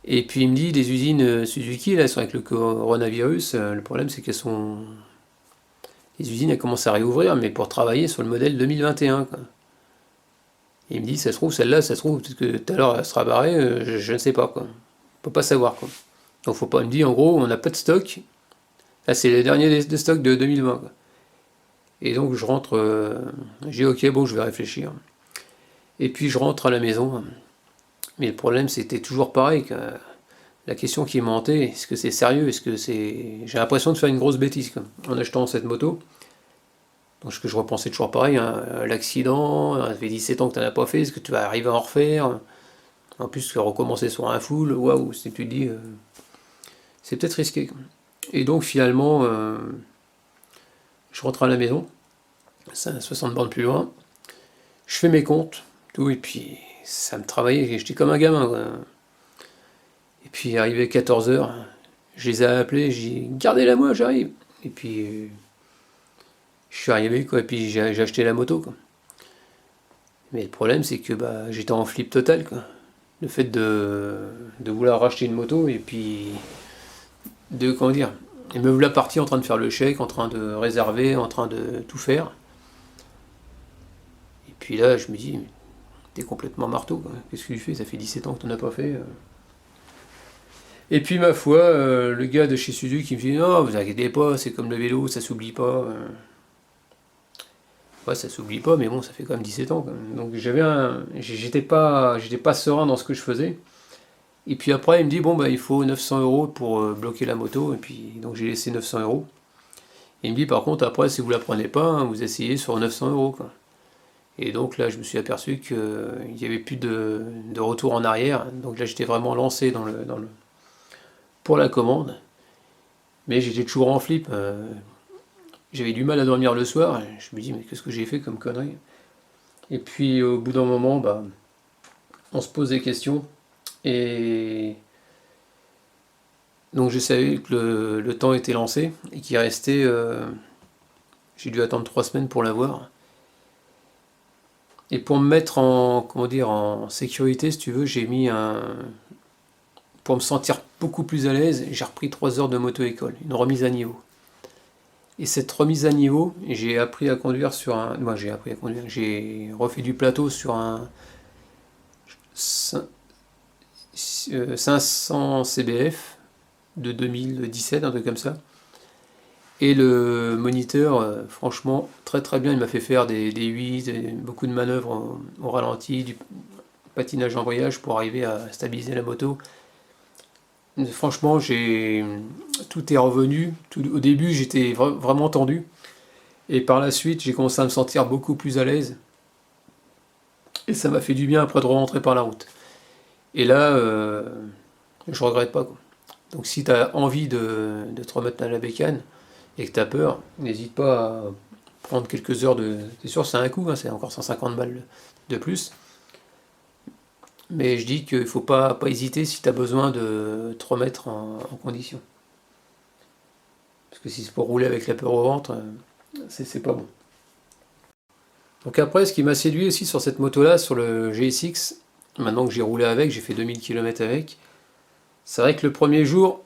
Et puis il me dit, des usines Suzuki, là, elles sont avec le coronavirus, le problème c'est les usines elles commencent à réouvrir, mais pour travailler sur le modèle 2021. Quoi. Et il me dit, ça se trouve, celle-là, ça se trouve, peut-être que tout à l'heure elle sera barrée, je ne sais pas. Quoi. On peut pas savoir. Quoi. Donc faut pas, il me dit, en gros, on n'a pas de stock. Là, c'est le dernier des stocks de 2020. Quoi. Et donc je rentre, je dis, ok, bon, je vais réfléchir. Et puis je rentre à la maison. Mais le problème, c'était toujours pareil. Que la question qui m'a hanté, est-ce que c'est sérieux? Est-ce que c'est. J'ai l'impression de faire une grosse bêtise quoi, en achetant cette moto. Donc ce que je repensais toujours pareil, hein, l'accident, ça fait 17 ans que tu n'en as pas fait, est-ce que tu vas arriver à en refaire? En plus, recommencer sur un full, waouh, si tu te dis, c'est peut-être risqué. Et donc finalement, je rentre à la maison, 60 bornes plus loin, je fais mes comptes, tout, et puis ça me travaillait, j'étais comme un gamin. Quoi. Et puis arrivé 14h, je les ai appelés, j'ai dit gardez-la moi, j'arrive. Et puis je suis arrivé quoi, et puis j'ai acheté la moto quoi. Mais le problème c'est que bah, j'étais en flip total quoi. Le fait de vouloir racheter une moto et puis comment dire, et me voilà parti en train de faire le chèque, en train de réserver, en train de tout faire. Et puis là je me dis t'es complètement marteau quoi. Qu'est-ce que tu fais? Ça fait 17 ans que t'en as pas fait. Et puis ma foi, le gars de chez Suzuki qui me dit non, vous inquiétez pas, c'est comme le vélo, ça s'oublie pas. Ouais, ça s'oublie pas, mais bon, ça fait quand même 17 ans. Quand même. Donc j'étais pas serein dans ce que je faisais. Et puis après, il me dit bon bah il faut 900 euros pour bloquer la moto. Et puis donc j'ai laissé 900 euros. Et il me dit par contre après, si vous la prenez pas, hein, vous essayez sur 900 euros. Quoi. Et donc là, je me suis aperçu qu'il n'y avait plus de retour en arrière. Donc là, j'étais vraiment lancé pour la commande. Mais j'étais toujours en flip. J'avais du mal à dormir le soir. Et je me dis, mais qu'est-ce que j'ai fait comme connerie? Et puis au bout d'un moment, bah, on se pose des questions. Et donc je savais que le temps était lancé et qu'il restait. J'ai dû attendre 3 semaines pour l'avoir. Et pour me mettre en sécurité, si tu veux, j'ai mis pour me sentir beaucoup plus à l'aise. J'ai repris 3 heures de moto-école, une remise à niveau. Et cette remise à niveau, j'ai appris à conduire sur un... Moi, j'ai appris à conduire. J'ai refait du plateau sur un 500 CBF de 2017, un truc comme ça. Et le moniteur, franchement, très très bien. Il m'a fait faire des 8, beaucoup de manœuvres au ralenti, du patinage en voyage pour arriver à stabiliser la moto. Franchement, tout est revenu. Au début, j'étais vraiment tendu. Et par la suite, j'ai commencé à me sentir beaucoup plus à l'aise. Et ça m'a fait du bien après de rentrer par la route. Et là, je regrette pas, quoi. Donc si tu as envie de te remettre à la bécane et que tu as peur, n'hésite pas à prendre quelques heures de... C'est sûr, c'est un coût, hein, c'est encore 150 balles de plus. Mais je dis qu'il ne faut pas hésiter si tu as besoin de te remettre en condition. Parce que si c'est pour rouler avec la peur au ventre, c'est pas bon. Donc après, ce qui m'a séduit aussi sur cette moto-là, sur le GSX, maintenant que j'ai roulé avec, j'ai fait 2000 km avec, c'est vrai que le premier jour,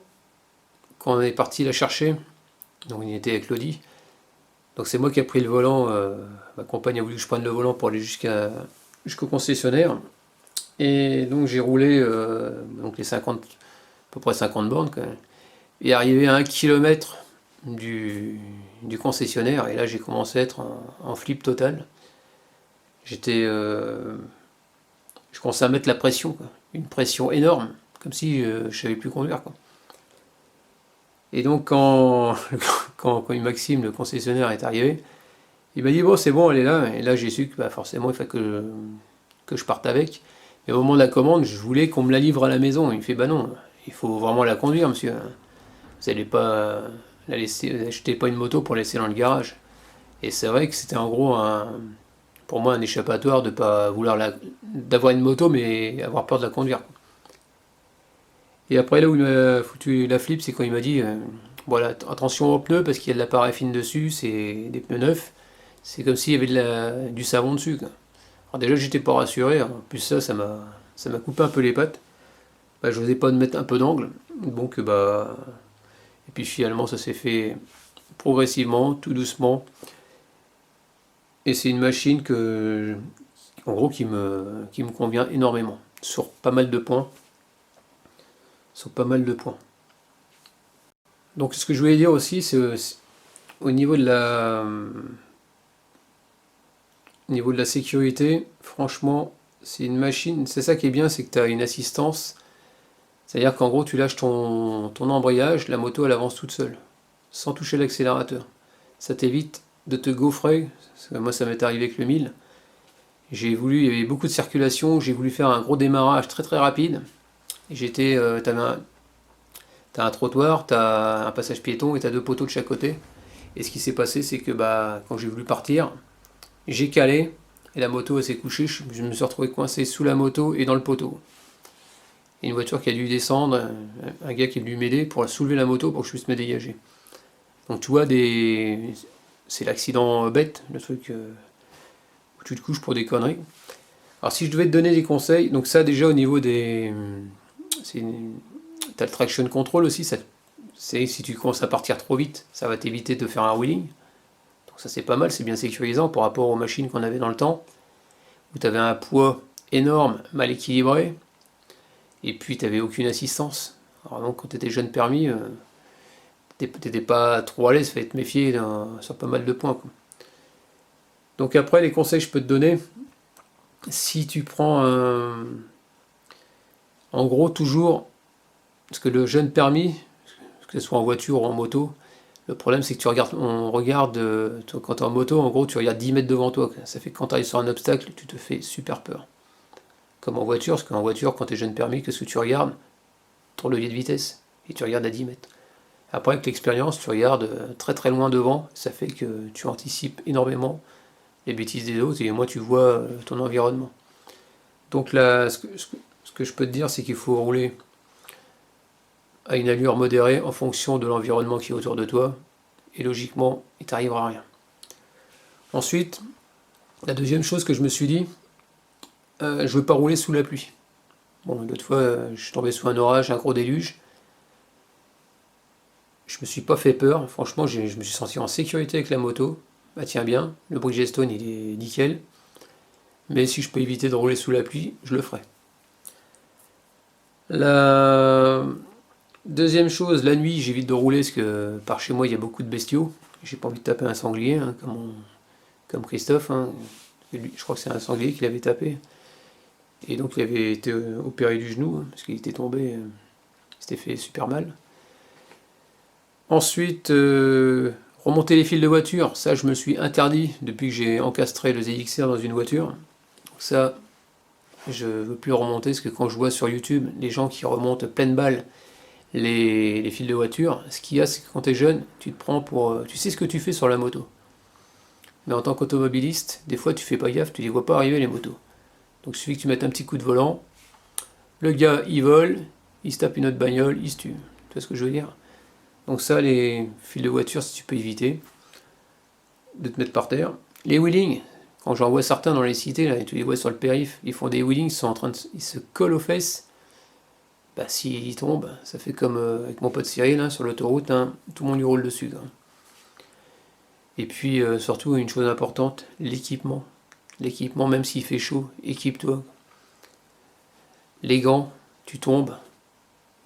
quand on est parti la chercher, donc on y était avec Lodi, donc c'est moi qui ai pris le volant, ma compagne a voulu que je prenne le volant pour aller jusqu'au concessionnaire, et donc j'ai roulé donc les 50, à peu près 50 bornes quand même, et arrivé à 1 km du concessionnaire, et là j'ai commencé à être en flip total. Je commençais à mettre la pression, quoi. Une pression énorme, comme si je savais plus conduire, quoi. Et donc quand Maxime, le concessionnaire, est arrivé, il m'a dit bon c'est bon, elle est là, et là j'ai su que bah, forcément il fallait que je parte avec. Mais au moment de la commande, je voulais qu'on me la livre à la maison. Il me fait bah non, il faut vraiment la conduire, monsieur. Vous n'allez pas la laisser, vous achetez pas une moto pour laisser dans le garage. Et c'est vrai que c'était en gros pour moi un échappatoire de pas vouloir d'avoir une moto mais avoir peur de la conduire. Et après là où il m'a foutu la flip, c'est quand il m'a dit voilà, attention aux pneus parce qu'il y a de la paraffine dessus, c'est des pneus neufs, c'est comme s'il y avait du savon dessus, quoi. Alors déjà j'étais pas rassuré, en plus ça m'a coupé un peu les pattes. Bah, je n'osais pas de mettre un peu d'angle, donc bah et puis finalement ça s'est fait progressivement, tout doucement. Et c'est une machine en gros, qui me convient énormément, sur pas mal de points. Sur pas mal de points. Donc ce que je voulais dire aussi, c'est au niveau de la sécurité, franchement, c'est une machine, c'est ça qui est bien, c'est que tu as une assistance. C'est-à-dire qu'en gros, tu lâches ton embrayage, la moto elle avance toute seule, sans toucher l'accélérateur. Ça t'évite de te gaufrer, parce que moi ça m'est arrivé avec le 1000. Il y avait beaucoup de circulation, j'ai voulu faire un gros démarrage très très rapide. T'as un trottoir, t'as un passage piéton et t'as 2 poteaux de chaque côté. Et ce qui s'est passé, c'est que bah, quand j'ai voulu partir, j'ai calé et la moto elle s'est couchée. Je me suis retrouvé coincé sous la moto et dans le poteau. Et une voiture qui a dû descendre, un gars qui est venu m'aider pour soulever la moto pour que je puisse me dégager. Donc tu vois, c'est l'accident bête, le truc où tu te couches pour des conneries. Alors si je devais te donner des conseils, donc ça déjà au niveau des... T'as le traction control aussi, si tu commences à partir trop vite, ça va t'éviter de faire un wheeling. Donc ça c'est pas mal, c'est bien sécurisant par rapport aux machines qu'on avait dans le temps, où tu avais un poids énorme, mal équilibré, et puis tu n'avais aucune assistance. Alors donc quand tu étais jeune permis, t'étais pas trop à l'aise, il fallait te méfier sur pas mal de points, quoi. Donc après les conseils que je peux te donner, si tu prends en gros toujours, parce que le jeune permis, que ce soit en voiture ou en moto, le problème c'est que on regarde, quand tu es en moto, en gros tu regardes 10 mètres devant toi. Ça fait que quand tu arrives sur un obstacle, tu te fais super peur. Comme en voiture, parce qu'en voiture, quand tu es jeune permis, qu'est-ce que tu regardes? Ton levier de vitesse, et tu regardes à 10 mètres. Après, avec l'expérience, tu regardes très très loin devant, ça fait que tu anticipes énormément les bêtises des autres, et moi tu vois ton environnement. Donc là, ce que je peux te dire, c'est qu'il faut rouler à une allure modérée en fonction de l'environnement qui est autour de toi, et logiquement, il t'arrivera rien. Ensuite, la deuxième chose que je me suis dit, je ne veux pas rouler sous la pluie. Bon, l'autre fois, je suis tombé sous un orage, un gros déluge, je me suis pas fait peur. Franchement, je me suis senti en sécurité avec la moto. Bah tient bien, le Bridgestone il est nickel. Mais si je peux éviter de rouler sous la pluie, je le ferai. La deuxième chose, la nuit, j'évite de rouler parce que par chez moi il y a beaucoup de bestiaux. J'ai pas envie de taper un sanglier, hein, comme Christophe. Hein. Je crois que c'est un sanglier qu'il avait tapé. Et donc il avait été opéré du genou, hein, parce qu'il était tombé, il s'était fait super mal. Ensuite, remonter les fils de voiture, ça je me suis interdit depuis que j'ai encastré le ZXR dans une voiture. Donc ça, je veux plus remonter, parce que quand je vois sur YouTube les gens qui remontent pleine balle les fils de voiture, ce qu'il y a, c'est que quand tu es jeune, tu te prends pour... tu sais ce que tu fais sur la moto. Mais en tant qu'automobiliste, des fois tu fais pas gaffe, tu les vois pas arriver les motos. Donc il suffit que tu mettes un petit coup de volant, le gars il vole, il se tape une autre bagnole, il se tue. Tu vois ce que je veux dire? Donc ça, les fils de voiture, si tu peux éviter de te mettre par terre. Les wheelings, quand j'en vois certains dans les cités, là, tu les vois sur le périph', ils font des wheelings, ils se collent aux fesses. Bah s'ils tombent, ça fait comme avec mon pote Cyril, hein, sur l'autoroute, hein, tout le monde lui roule dessus. Hein. Et puis surtout, une chose importante, l'équipement. L'équipement, même s'il fait chaud, équipe-toi. Les gants, tu tombes.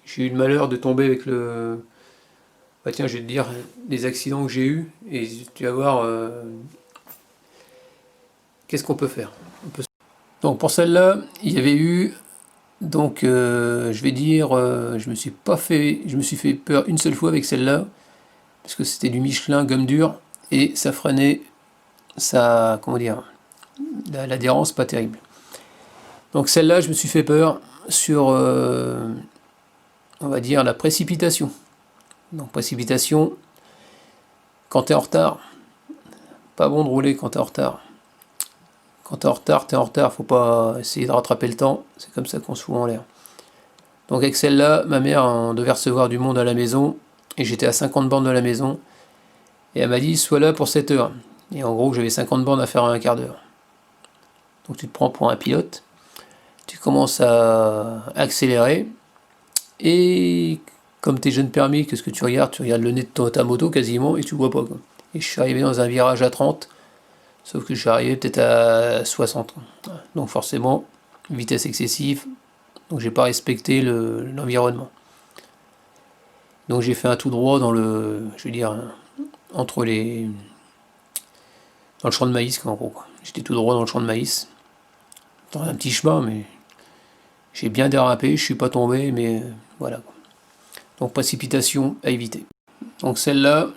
J'ai eu le malheur de tomber avec le... Bah tiens, je vais te dire les accidents que j'ai eus, et tu vas voir qu'est-ce qu'on peut faire. Donc pour celle-là, il y avait eu, donc je vais dire, je me suis fait peur une seule fois avec celle-là, parce que c'était du Michelin gomme dure, et ça freinait, ça, comment dire, l'adhérence pas terrible. Donc celle-là, je me suis fait peur sur, on va dire, la précipitation. Donc précipitation, quand tu es en retard, pas bon de rouler quand tu es en retard. Quand tu es en retard, tu es en retard, faut pas essayer de rattraper le temps, c'est comme ça qu'on se fout en l'air. Donc avec celle-là, ma mère, on devait recevoir du monde à la maison, et j'étais à 50 bornes de la maison, et elle m'a dit, sois là pour 7 heures. Et en gros, j'avais 50 bornes à faire en un quart d'heure. Donc tu te prends pour un pilote, tu commences à accélérer, et comme t'es jeune permis, qu'est-ce que tu regardes? Tu regardes le nez de ta moto quasiment, et tu vois pas, quoi. Et je suis arrivé dans un virage à 30, sauf que je suis arrivé peut-être à 60. Donc forcément, vitesse excessive, donc j'ai pas respecté l'environnement. Donc j'ai fait un tout droit dans le, je veux dire, entre les, dans le champ de maïs, quoi, en gros, quoi. J'étais tout droit dans le champ de maïs, dans un petit chemin, mais j'ai bien dérapé, je suis pas tombé, mais voilà, quoi. Donc précipitation à éviter. Donc celle-là,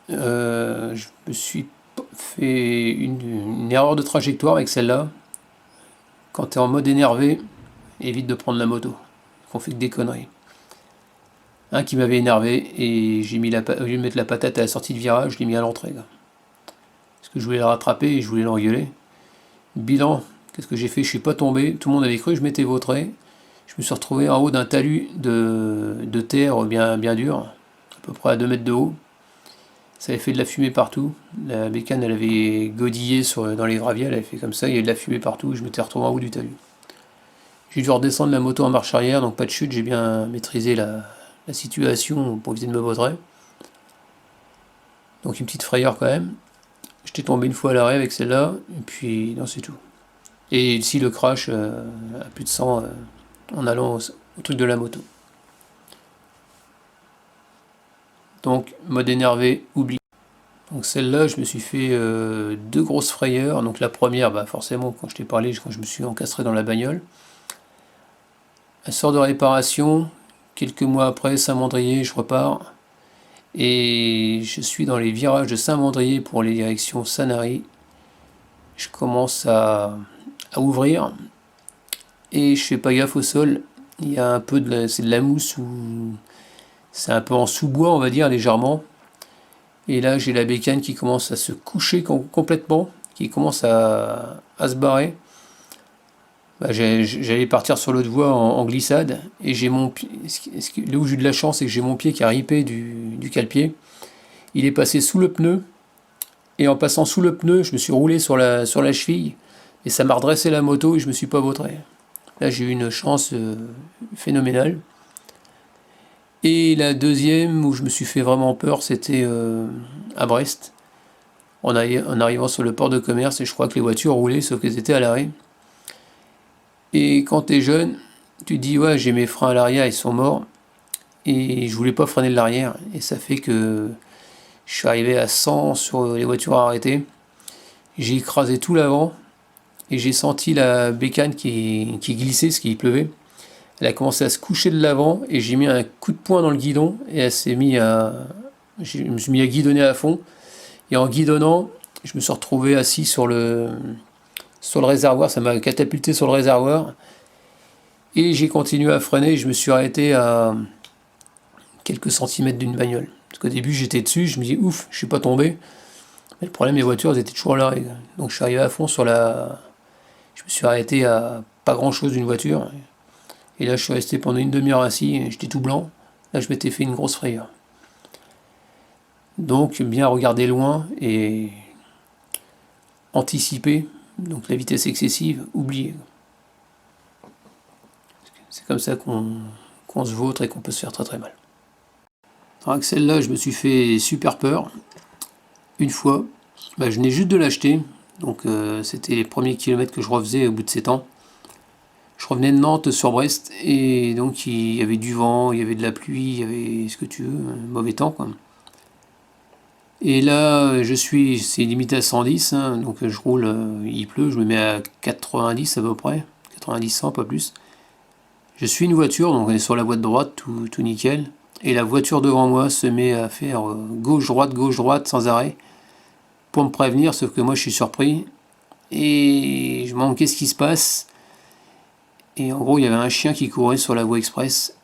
je me suis fait une erreur de trajectoire avec celle-là. Quand tu es en mode énervé, évite de prendre la moto. On fait que des conneries. Un qui m'avait énervé et j'ai mis au lieu de mettre la patate à la sortie de virage, je l'ai mis à l'entrée. Parce que je voulais le rattraper et je voulais l'engueuler. Bilan, qu'est-ce que j'ai fait? Je suis pas tombé. Tout le monde avait cru que je m'étais vautré. Je me suis retrouvé en haut d'un talus de terre bien, bien dur, à peu près à 2 mètres de haut. Ça avait fait de la fumée partout. La bécane, elle avait godillé dans les graviers, elle avait fait comme ça, il y avait de la fumée partout. Je m'étais retrouvé en haut du talus. J'ai dû redescendre la moto en marche arrière, donc pas de chute, j'ai bien maîtrisé la situation pour éviter de me vautrer. Donc une petite frayeur quand même. J'étais tombé une fois à l'arrêt avec celle-là, et puis non, c'est tout. Et ici le crash à plus de 100 en allant au truc de la moto. Donc mode énervé, oublie. Donc celle-là, je me suis fait 2 grosses frayeurs. Donc la première, bah forcément, quand je t'ai parlé, quand je me suis encastré dans la bagnole. Elle sort de réparation. Quelques mois après, Saint-Mandrier, je repars. Et je suis dans les virages de Saint-Mandrier pour les directions Sanary. Je commence à ouvrir. Et je fais pas gaffe au sol. Il y a un peu c'est de la mousse ou c'est un peu en sous-bois, on va dire, légèrement. Et là, j'ai la bécane qui commence à se coucher complètement, qui commence à se barrer. Bah, j'allais partir sur l'autre voie en glissade, et j'ai mon pied. Là où j'ai eu de la chance, c'est que j'ai mon pied qui a ripé du cale-pied. Il est passé sous le pneu, et en passant sous le pneu, je me suis roulé sur la cheville, et ça m'a redressé la moto, et je me suis pas vautré. Là, j'ai eu une chance phénoménale. Et la deuxième où je me suis fait vraiment peur, c'était à Brest, en arrivant sur le port de commerce, et je crois que les voitures roulaient, sauf qu'elles étaient à l'arrêt. Et quand t'es jeune, tu te dis ouais, j'ai mes freins à l'arrière, ils sont morts, et je voulais pas freiner de l'arrière, et ça fait que je suis arrivé à 100 sur les voitures arrêtées. J'ai écrasé tout l'avant, et j'ai senti la bécane qui glissait, parce qu'il pleuvait. Elle a commencé à se coucher de l'avant, et j'ai mis un coup de poing dans le guidon, et elle s'est mis à... Je me suis mis à guidonner à fond, et en guidonnant, je me suis retrouvé assis sur le réservoir, ça m'a catapulté sur le réservoir, et j'ai continué à freiner, je me suis arrêté à quelques centimètres d'une bagnole. Parce qu'au début j'étais dessus, je me dis ouf, je suis pas tombé, mais le problème les voitures elles étaient toujours à l'arrêt. Donc je suis arrivé à fond sur la... Je me suis arrêté à pas grand chose d'une voiture, et là je suis resté pendant une demi-heure assis, j'étais tout blanc, là je m'étais fait une grosse frayeur. Donc bien regarder loin et anticiper, donc la vitesse excessive, oublier. C'est comme ça qu'on se vautre et qu'on peut se faire très très mal. Avec celle-là, je me suis fait super peur. Une fois, je venais juste de l'acheter, donc c'était les premiers kilomètres que je refaisais au bout de 7 ans. Je revenais de Nantes sur Brest, et donc il y avait du vent, il y avait de la pluie, il y avait ce que tu veux, mauvais temps quoi. Et là, c'est limité à 110, hein, donc je roule, il pleut, je me mets à 90 à peu près, 90-100, pas plus. Je suis une voiture, donc on est sur la voie de droite, tout nickel. Et la voiture devant moi se met à faire gauche-droite sans arrêt, pour me prévenir, sauf que moi je suis surpris. Et je me demande qu'est-ce qui se passe. Et en gros, il y avait un chien qui courait sur la voie express.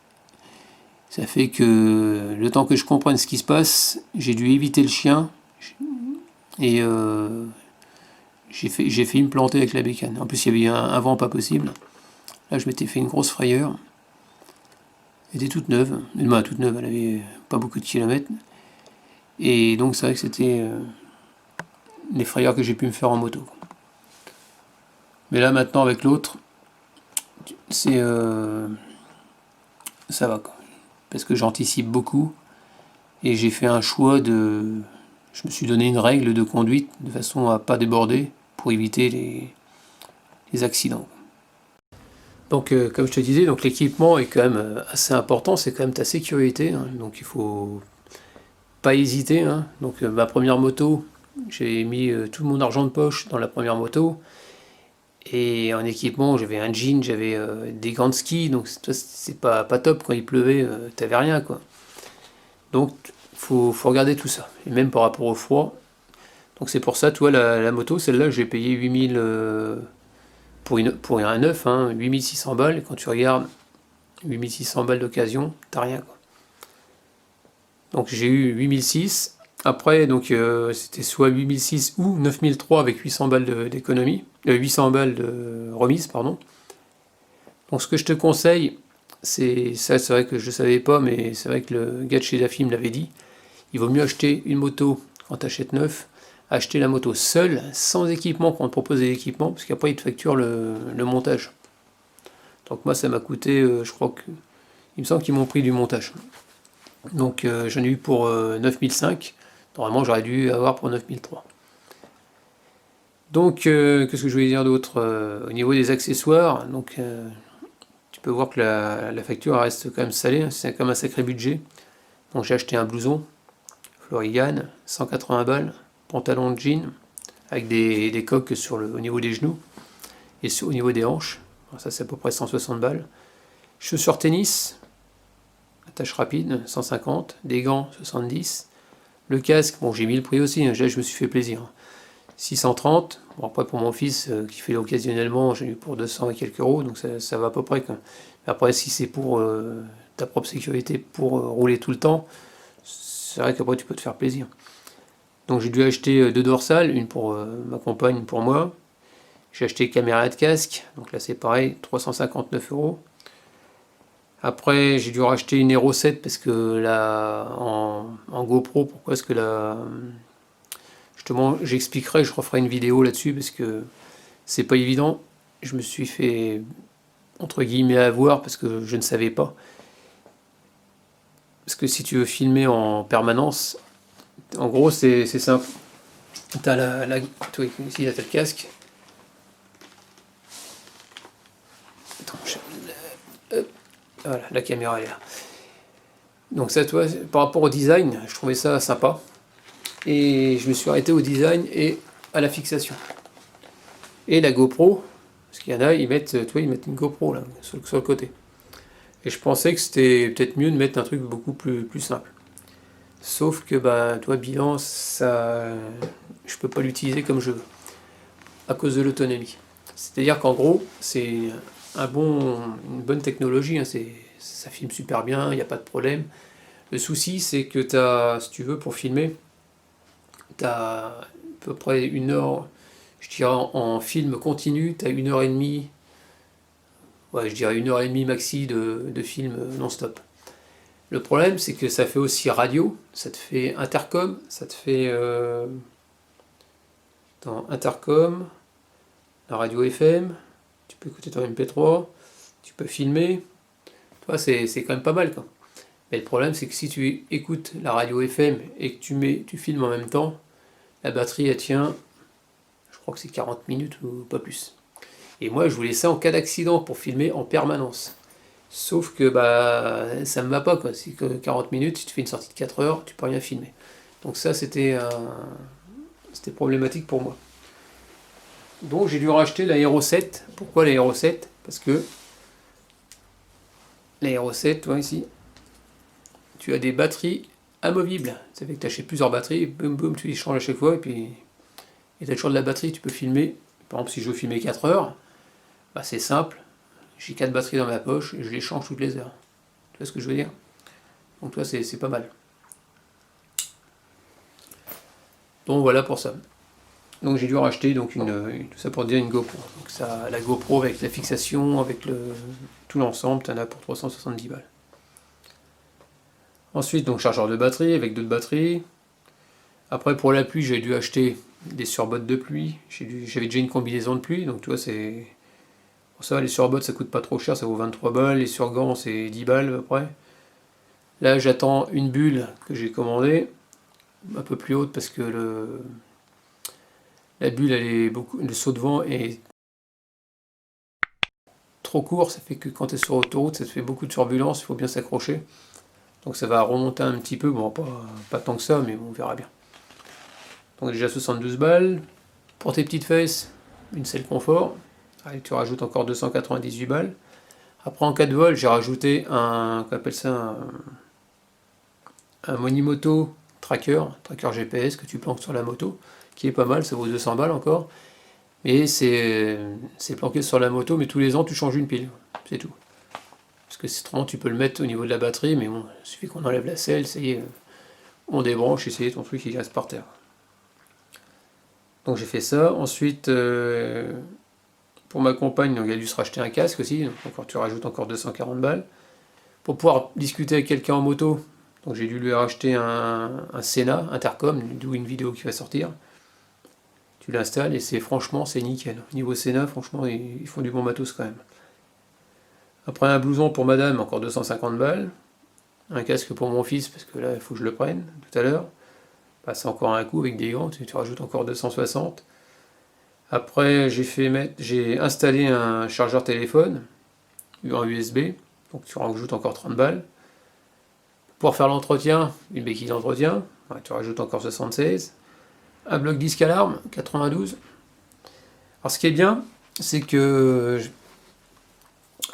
Ça fait que le temps que je comprenne ce qui se passe, j'ai dû éviter le chien. Et j'ai failli me planter avec la bécane. En plus, il y avait un vent pas possible. Là, je m'étais fait une grosse frayeur. Elle était toute neuve. Toute neuve, elle avait pas beaucoup de kilomètres. Et donc, c'est vrai que c'était les frayeurs que j'ai pu me faire en moto. Mais là, maintenant, avec l'autre, c'est ça va, quoi. Parce que j'anticipe beaucoup. Et j'ai fait un choix de... Je me suis donné une règle de conduite de façon à pas déborder pour éviter les accidents. Donc, comme je te disais, donc l'équipement est quand même assez important, c'est quand même ta sécurité, hein, donc il faut pas hésiter, hein. Donc, ma première moto, j'ai mis tout mon argent de poche dans la première moto, et en équipement, j'avais un jean, j'avais des gants de ski, donc c'est pas top, quand il pleuvait, t'avais rien, quoi. Donc, faut regarder tout ça, et même par rapport au froid. Donc, c'est pour ça, toi, la moto, celle-là, j'ai payé 8000 pour un neuf, hein, 8600 balles. Et quand tu regardes 8600 balles d'occasion, t'as rien, quoi. Donc j'ai eu 8006. Après, donc c'était soit 8006 ou 9003 avec 800 balles d'économie, 800 balles de remise, pardon. Donc ce que je te conseille, c'est ça, c'est vrai que je ne savais pas, mais c'est vrai que le gars de chez Dafi me l'avait dit. Il vaut mieux acheter une moto quand tu achètes neuf, acheter la moto seule, sans équipement, quand on te propose des équipements, parce qu'après ils te facturent le montage. Donc moi ça m'a coûté, je crois que... Il me semble qu'ils m'ont pris du montage. Donc j'en ai eu pour 9005. Normalement j'aurais dû avoir pour 9003. Donc qu'est-ce que je voulais dire d'autre, au niveau des accessoires, donc tu peux voir que la facture reste quand même salée, hein, c'est quand même un sacré budget. Donc j'ai acheté un blouson Florigan, 180 balles, pantalon de jean avec des coques au niveau des genoux et au niveau des hanches. Alors ça c'est à peu près 160 balles. Chaussures tennis, attache rapide, 150. Des gants, 70. Le casque, bon j'ai mis le prix aussi, hein, là je me suis fait plaisir. 630. Bon après pour mon fils qui fait occasionnellement, j'ai eu pour 200 et quelques euros, donc ça va à peu près, quoi. Après si c'est pour ta propre sécurité, pour rouler tout le temps, c'est vrai qu'après tu peux te faire plaisir. Donc j'ai dû acheter deux dorsales, une pour ma compagne, une pour moi. J'ai acheté caméra de casque, donc là c'est pareil, 359 euros. Après j'ai dû racheter une Hero 7 parce que là en GoPro, pourquoi est-ce que là justement j'expliquerai, je referai une vidéo là-dessus parce que c'est pas évident. Je me suis fait entre guillemets avoir parce que je ne savais pas. Parce que si tu veux filmer en permanence, en gros c'est simple. Tu as toi, ici, là, t'as le casque. Attends, voilà, la caméra elle est là. Donc ça, toi, par rapport au design, je trouvais ça sympa. Et je me suis arrêté au design et à la fixation. Et la GoPro, parce qu'il y en a, ils mettent une GoPro là, sur le côté. Et je pensais que c'était peut-être mieux de mettre un truc beaucoup plus simple. Sauf que, bah, toi, bilan, ça, je peux pas l'utiliser comme je veux, à cause de l'autonomie. C'est-à-dire qu'en gros, c'est une bonne technologie, hein, ça filme super bien, il n'y a pas de problème. Le souci, c'est que si tu veux, pour filmer, tu as à peu près 1 heure, je dirais en film continu, tu as 1 heure et demie, ouais, je dirais 1 heure et demie maxi de film non-stop. Le problème, c'est que ça fait aussi radio, ça te fait intercom, ça te fait intercom, la radio FM, tu peux écouter ton MP3, tu peux filmer, tu vois, c'est quand même pas mal, quoi. Mais le problème, c'est que si tu écoutes la radio FM et que tu filmes en même temps, la batterie, elle tient, je crois que c'est 40 minutes ou pas plus. Et moi, je voulais ça en cas d'accident pour filmer en permanence. Sauf que bah, ça me va pas, quoi. C'est que 40 minutes, si tu fais une sortie de 4 heures, tu peux rien filmer. Donc ça, c'était problématique pour moi. Donc j'ai dû racheter la Hero 7. Pourquoi la Hero 7? Parce que la Hero 7, toi ici, tu as des batteries amovibles. Ça fait que tu achètes plusieurs batteries, boum boum, tu les changes à chaque fois, et puis tu as toujours de la batterie, tu peux filmer. Par exemple, si je veux filmer 4 heures, bah, c'est simple. J'ai 4 batteries dans ma poche et je les change toutes les heures. Tu vois ce que je veux dire? Donc toi, c'est pas mal. Donc voilà pour ça. Donc j'ai dû racheter donc tout ça pour dire une GoPro. Donc ça, la GoPro avec la fixation, avec tout l'ensemble, tu en as pour 370 balles. Ensuite, donc chargeur de batterie avec d'autres batteries. Après, pour la pluie, j'ai dû acheter des surbottes de pluie. J'avais déjà une combinaison de pluie, donc tu vois, c'est. Pour ça, les surbottes, ça coûte pas trop cher, ça vaut 23 balles. Les surgants, c'est 10 balles à peu près. Là, j'attends une bulle que j'ai commandée, un peu plus haute parce que la bulle, le saut de vent est trop court. Ça fait que quand tu es sur autoroute, ça te fait beaucoup de turbulences, il faut bien s'accrocher. Donc ça va remonter un petit peu, bon, pas tant que ça, mais on verra bien. Donc déjà 72 balles. Pour tes petites fesses, une selle confort. Allez, tu rajoutes encore 298 balles. Après, en cas de vol, j'ai rajouté qu'on appelle ça un Monimoto tracker GPS que tu planques sur la moto, qui est pas mal, ça vaut 200 balles encore. Mais c'est planqué sur la moto, mais tous les ans, tu changes une pile, c'est tout. Parce que c'est tu peux le mettre au niveau de la batterie, mais bon, il suffit qu'on enlève la selle, ça y est, on débranche et ça y est, ton truc il reste par terre. Donc j'ai fait ça. Ensuite, pour ma compagne, donc, elle a dû se racheter un casque aussi, donc encore, tu rajoutes encore 240 balles. Pour pouvoir discuter avec quelqu'un en moto, donc j'ai dû lui racheter un Sena intercom, d'où une vidéo qui va sortir. Tu l'installes et franchement c'est nickel. Au niveau Sena, franchement, ils font du bon matos quand même. Après un blouson pour madame, encore 250 balles. Un casque pour mon fils, parce que là, il faut que je le prenne tout à l'heure. Bah, c'est encore un coup avec des gants, tu rajoutes encore 260. Après, j'ai installé un chargeur téléphone en USB, donc tu rajoutes encore 30 balles. Pour faire l'entretien, une béquille d'entretien, ouais, tu rajoutes encore 76. Un bloc disque alarme, 92. Alors ce qui est bien, c'est que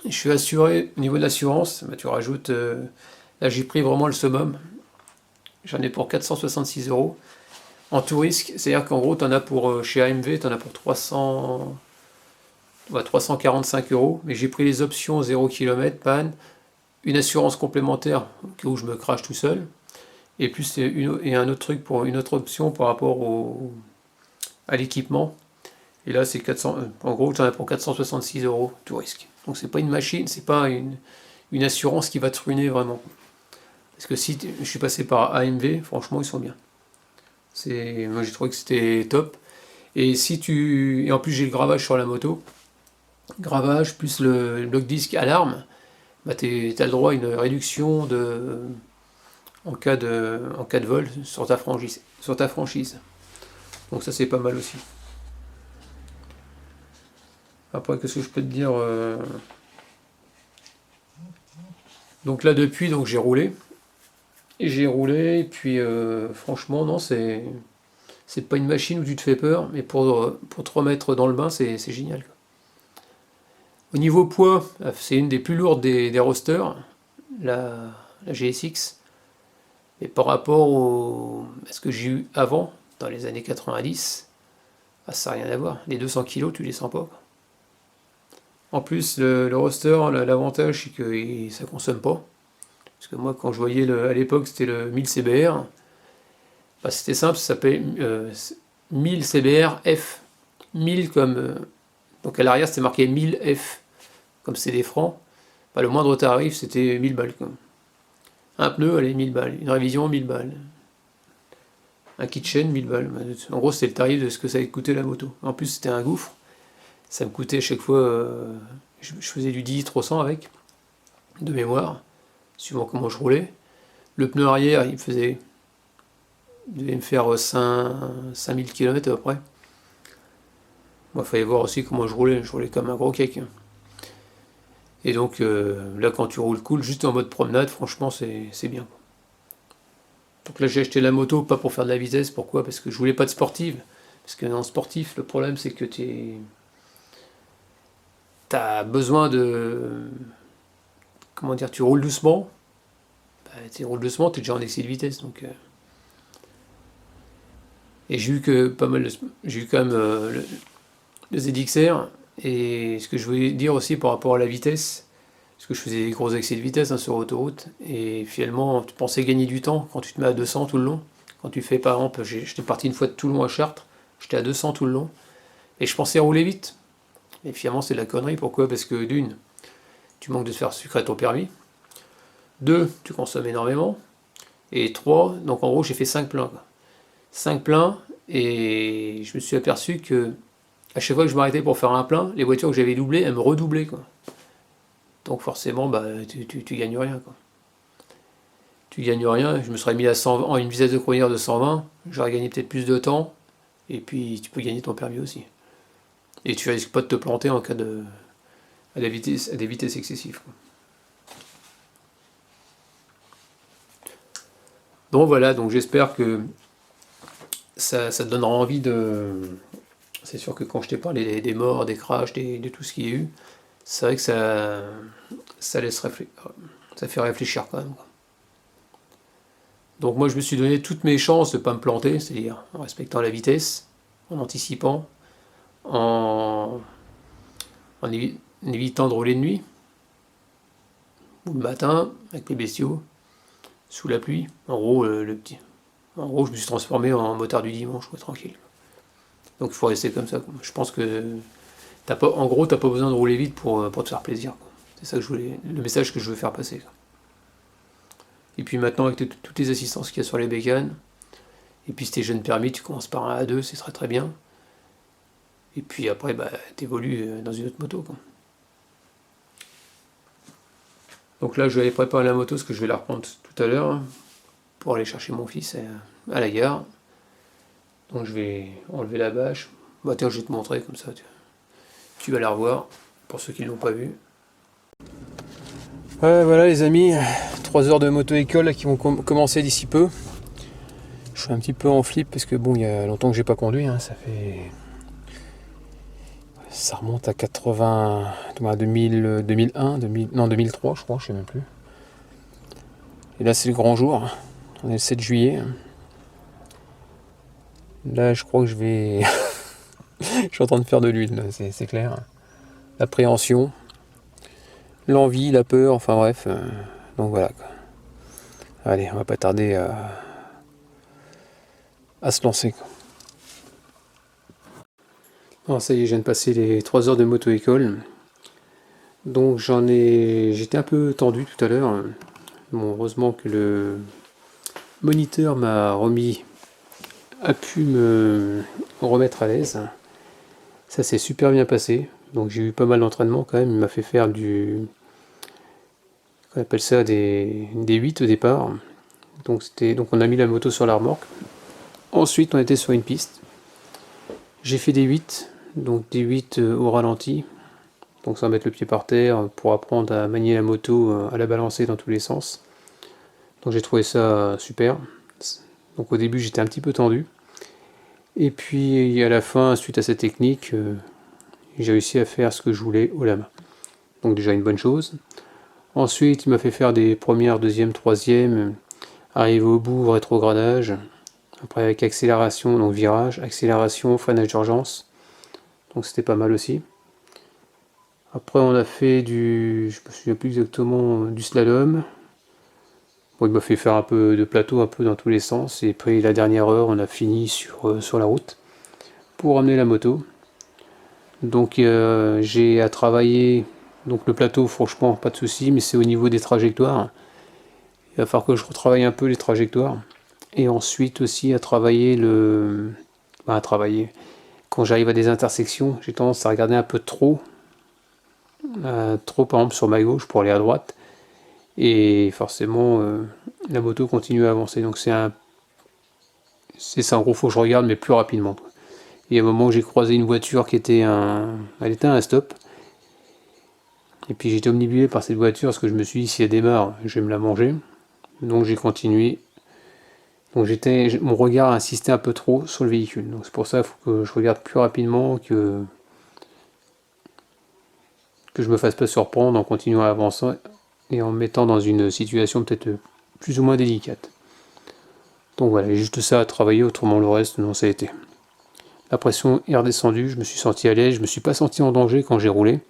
je suis assuré au niveau de l'assurance, bah, tu rajoutes, là j'ai pris vraiment le summum, j'en ai pour 466 euros. En tout risque, c'est-à-dire qu'en gros, chez AMV, tu en as pour 345 euros, mais j'ai pris les options 0 km, panne, une assurance complémentaire, au cas où je me crache tout seul, et plus un autre truc pour une autre option par rapport à l'équipement. Et là, c'est 400, en gros, tu en as pour 466 euros, tout risque. Donc c'est pas une machine, c'est pas une assurance qui va te ruiner vraiment. Parce que si je suis passé par AMV, franchement, ils sont bien. Moi j'ai trouvé que c'était top. Et en plus j'ai le gravage sur la moto. Gravage plus le bloc disque alarme, bah t'as le droit à une réduction en cas de vol sur ta franchise. Donc ça c'est pas mal aussi. Après, qu'est-ce que je peux te dire Donc là depuis, donc j'ai roulé. Et puis franchement non, c'est pas une machine où tu te fais peur, mais pour te remettre dans le bain, c'est génial. Au niveau poids, c'est une des plus lourdes des rosters, la GSX. Et par rapport à ce que j'ai eu avant, dans les années 90, ça n'a rien à voir. Les 200 kg, tu les sens pas. En plus, le roster, l'avantage, c'est que ça consomme pas. Parce que moi, quand je voyais à l'époque, c'était le 1000 CBR. Bah, c'était simple, ça s'appelait 1000 CBR F. 1000 comme. Donc à l'arrière, c'était marqué 1000 F. Comme c'est des francs. Bah, le moindre tarif, c'était 1000 balles. Quoi. Un pneu, allez, 1000 balles. Une révision, 1000 balles. Un kit chaîne, 1000 balles. En gros, c'était le tarif de ce que ça allait coûter la moto. En plus, c'était un gouffre. Ça me coûtait chaque fois. Je faisais du 10-300 avec. De mémoire. Suivant comment je roulais. Le pneu arrière, il devait me faire 5000 km à peu près. Moi, il fallait voir aussi comment je roulais. Je roulais comme un gros cake. Et donc, là, quand tu roules cool, juste en mode promenade, franchement, c'est bien. Donc là, j'ai acheté la moto, pas pour faire de la vitesse. Pourquoi? Parce que je voulais pas de sportive. Parce que en sportif, le problème, c'est que t'as besoin de... Comment dire? Tu roules doucement. Bah, tu roules doucement, tu es déjà en excès de vitesse. Donc, et j'ai eu que pas mal j'ai eu quand même le ZXR. Et ce que je voulais dire aussi par rapport à la vitesse, parce que je faisais des gros excès de vitesse sur autoroute, et finalement tu pensais gagner du temps quand tu te mets à 200 tout le long. Quand tu fais par exemple, j'étais parti une fois de Toulon à Chartres, j'étais à 200 tout le long, et je pensais rouler vite. Et finalement c'est de la connerie, pourquoi? Parce que d'une, tu manques de te faire sucrer ton permis, deux, tu consommes énormément, et trois, donc en gros j'ai fait 5 pleins. 5 pleins, et je me suis aperçu que à chaque fois que je m'arrêtais pour faire un plein, les voitures que j'avais doublées, elles me redoublaient. Quoi. Donc forcément, bah, tu gagnes rien. Quoi. Tu gagnes rien, je me serais mis à 100, en une vitesse de croisière de 120, j'aurais gagné peut-être plus de temps, et puis tu peux gagner ton permis aussi. Et tu risques pas de te planter en cas à des vitesses excessives. Quoi. Donc voilà, donc j'espère que ça te donnera envie de... C'est sûr que quand je t'ai parlé des morts, des crashs, de tout ce qu'il y a eu, c'est vrai que ça laisse ça fait réfléchir quand même. Donc moi je me suis donné toutes mes chances de ne pas me planter, c'est-à-dire en respectant la vitesse, en anticipant, en évitant de rouler de nuit, ou le matin, avec les bestiaux, sous la pluie. En gros, En gros, je me suis transformé en motard du dimanche, quoi, tranquille. Donc il faut rester comme ça. Quoi. Je pense que en gros, t'as pas besoin de rouler vite pour te faire plaisir. Quoi. C'est ça que le message que je veux faire passer. Quoi. Et puis maintenant, avec toutes les assistances qu'il y a sur les bécanes, et puis si t'es jeune permis, tu commences par un A2, c'est très très bien. Et puis après, bah, t'évolues dans une autre moto. Quoi. Donc là, je vais aller préparer la moto, parce que je vais la reprendre tout à l'heure, hein, pour aller chercher mon fils à la gare. Donc je vais enlever la bâche. Bah tiens, je vais te montrer comme ça. Tu vas la revoir, pour ceux qui ne l'ont pas vue. Voilà les amis, 3 heures de moto-école qui vont commencer d'ici peu. Je suis un petit peu en flip parce que bon, il y a longtemps que j'ai pas conduit, hein, ça remonte à 2001, 2003 je crois, je sais même plus. Et là c'est le grand jour, on est le 7 juillet. Là je crois que je vais... je suis en train de faire de l'huile, c'est clair. L'appréhension, l'envie, la peur, enfin bref. Donc voilà. Quoi. Allez, on va pas tarder à se lancer. Quoi. Alors ça y est, je viens de passer les 3 heures de moto-école. Donc j'étais un peu tendu tout à l'heure. Bon, heureusement que le moniteur a pu me remettre à l'aise. Ça s'est super bien passé. Donc j'ai eu pas mal d'entraînement quand même. Il m'a fait faire on appelle ça des 8 au départ. Donc on a mis la moto sur la remorque. Ensuite on était sur une piste. J'ai fait des 8, donc des 8 au ralenti. Donc sans mettre le pied par terre pour apprendre à manier la moto, à la balancer dans tous les sens. Donc j'ai trouvé ça super. Donc au début j'étais un petit peu tendu. Et puis à la fin, suite à cette technique, j'ai réussi à faire ce que je voulais au lama. Donc déjà une bonne chose. Ensuite il m'a fait faire des premières, deuxième, troisième, arriver au bout, rétrogradage. Après avec accélération, donc virage, accélération, freinage d'urgence. Donc c'était pas mal aussi. Après on a fait je me souviens plus exactement, du slalom. Bon, il m'a fait faire un peu de plateau, un peu dans tous les sens. Et après la dernière heure, on a fini sur la route pour ramener la moto. Donc j'ai à travailler. Donc le plateau, franchement, pas de souci, mais c'est au niveau des trajectoires. Il va falloir que je retravaille un peu les trajectoires. Et ensuite aussi à travailler à travailler. Quand j'arrive à des intersections, j'ai tendance à regarder un peu trop. Trop par exemple sur ma gauche pour aller à droite. Et forcément, la moto continue à avancer. Donc c'est ça, en gros, faut que je regarde, mais plus rapidement. Et à un moment où j'ai croisé une voiture qui était elle était à un stop. Et puis j'étais omnibulé par cette voiture parce que je me suis dit, si elle démarre, je vais me la manger. Donc j'ai continué. Donc mon regard insistait un peu trop sur le véhicule. Donc c'est pour ça qu'il faut que je regarde plus rapidement, que je me fasse pas surprendre en continuant à avancer et en me mettant dans une situation peut-être plus ou moins délicate. Donc voilà, juste ça à travailler, autrement le reste, non, ça a été. La pression est redescendue, je me suis senti à l'aise, je me suis pas senti en danger quand j'ai roulé.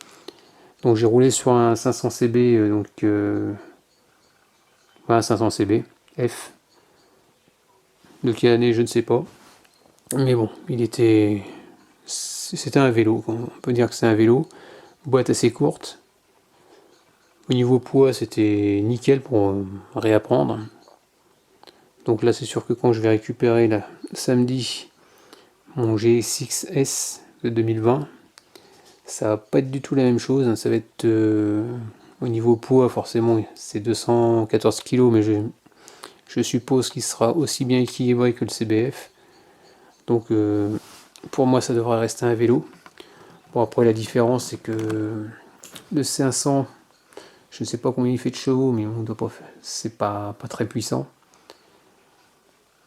Donc j'ai roulé sur un 500 CB, un 500 CB F. De quelle année, je ne sais pas. Mais bon, c'était un vélo, on peut dire que c'est un vélo. Boîte assez courte. Au niveau poids, c'était nickel pour réapprendre. Donc là, c'est sûr que quand je vais récupérer là, samedi mon GSX-S de 2020, ça va pas être du tout la même chose. Ça va être au niveau poids, forcément, c'est 214 kg, mais je suppose qu'il sera aussi bien équilibré que le CBF. Donc pour moi, ça devrait rester un vélo. Bon, après, la différence, c'est que le 500, je ne sais pas combien il fait de chevaux, mais c'est pas très puissant.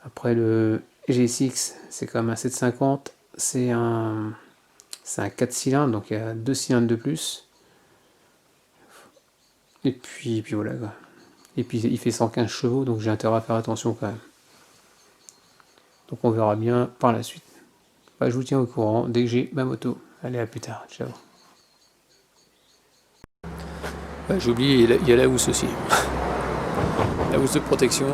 Après, le GSX, c'est quand même un 750. C'est un 4 cylindres, donc il y a 2 cylindres de plus. Et puis voilà. Et puis il fait 115 chevaux, donc j'ai intérêt à faire attention quand même. Donc on verra bien par la suite. Bah, je vous tiens au courant dès que j'ai ma moto. Allez, à plus tard. Ciao. J'ai oublié, il y a la housse aussi. La housse de protection.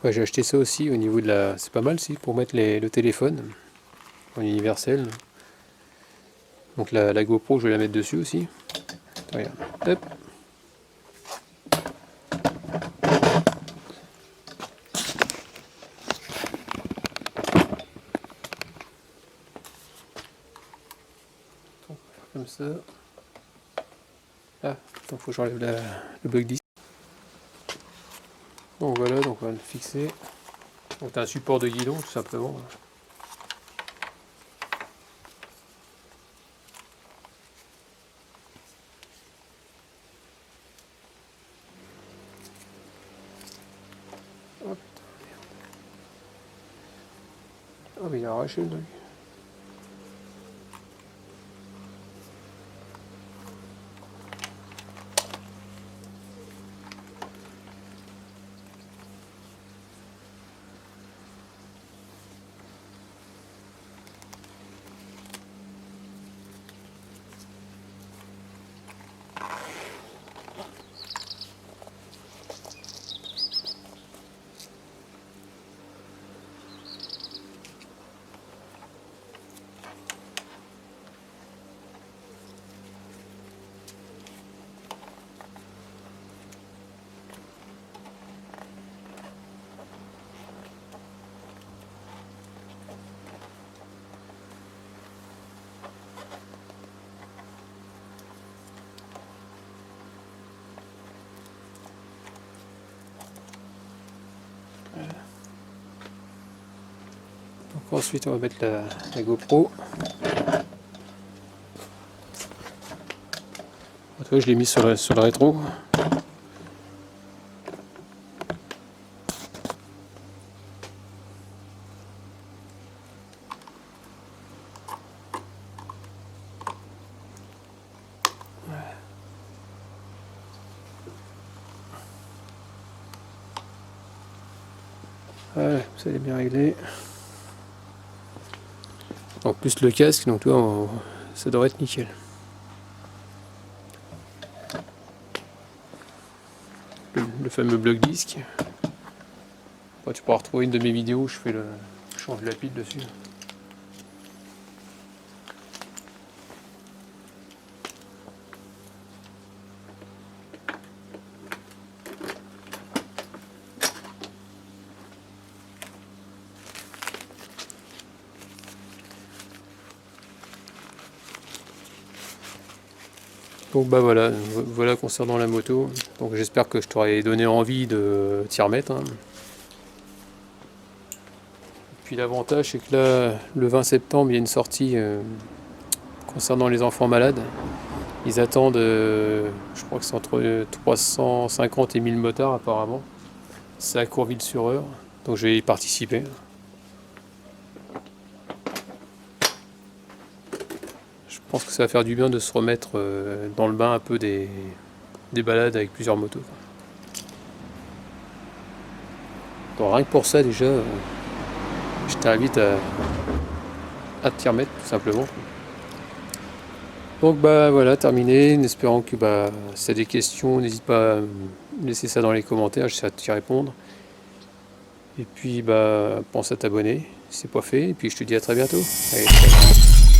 Ouais, j'ai acheté ça aussi au niveau de la. C'est pas mal, si, pour mettre le téléphone en universel. Donc la GoPro, je vais la mettre dessus aussi. Regarde. Hop. Donc, on va faire comme ça. Ah, il faut que j'enlève le bloc 10. Donc voilà, donc on va le fixer. Donc t'as un support de guidon tout simplement. Hop. arraché le truc. Donc ensuite on va mettre la GoPro. Je l'ai mis sur le rétro. Ouais, ça est bien réglé. En plus le casque, donc toi, ça devrait être nickel. Le fameux bloc disque. Bon, tu pourras retrouver une de mes vidéos où je change la pile dessus. Donc bah voilà concernant la moto. Donc j'espère que je t'aurai donné envie de t'y remettre. Hein. Puis l'avantage c'est que là, le 20 septembre, il y a une sortie concernant les enfants malades. Ils attendent, je crois que c'est entre 350 et 1000 motards apparemment. C'est à Courville-sur-Eure, donc je vais y participer. Je pense que ça va faire du bien de se remettre dans le bain un peu des balades avec plusieurs motos. Donc rien que pour ça déjà, je t'invite à t'y remettre tout simplement. Donc bah voilà, terminé, en espérant que si tu as des questions, n'hésite pas à me laisser ça dans les commentaires, j'essaie de t'y répondre. Et puis pense à t'abonner si c'est pas fait, et puis je te dis à très bientôt. Allez, ciao.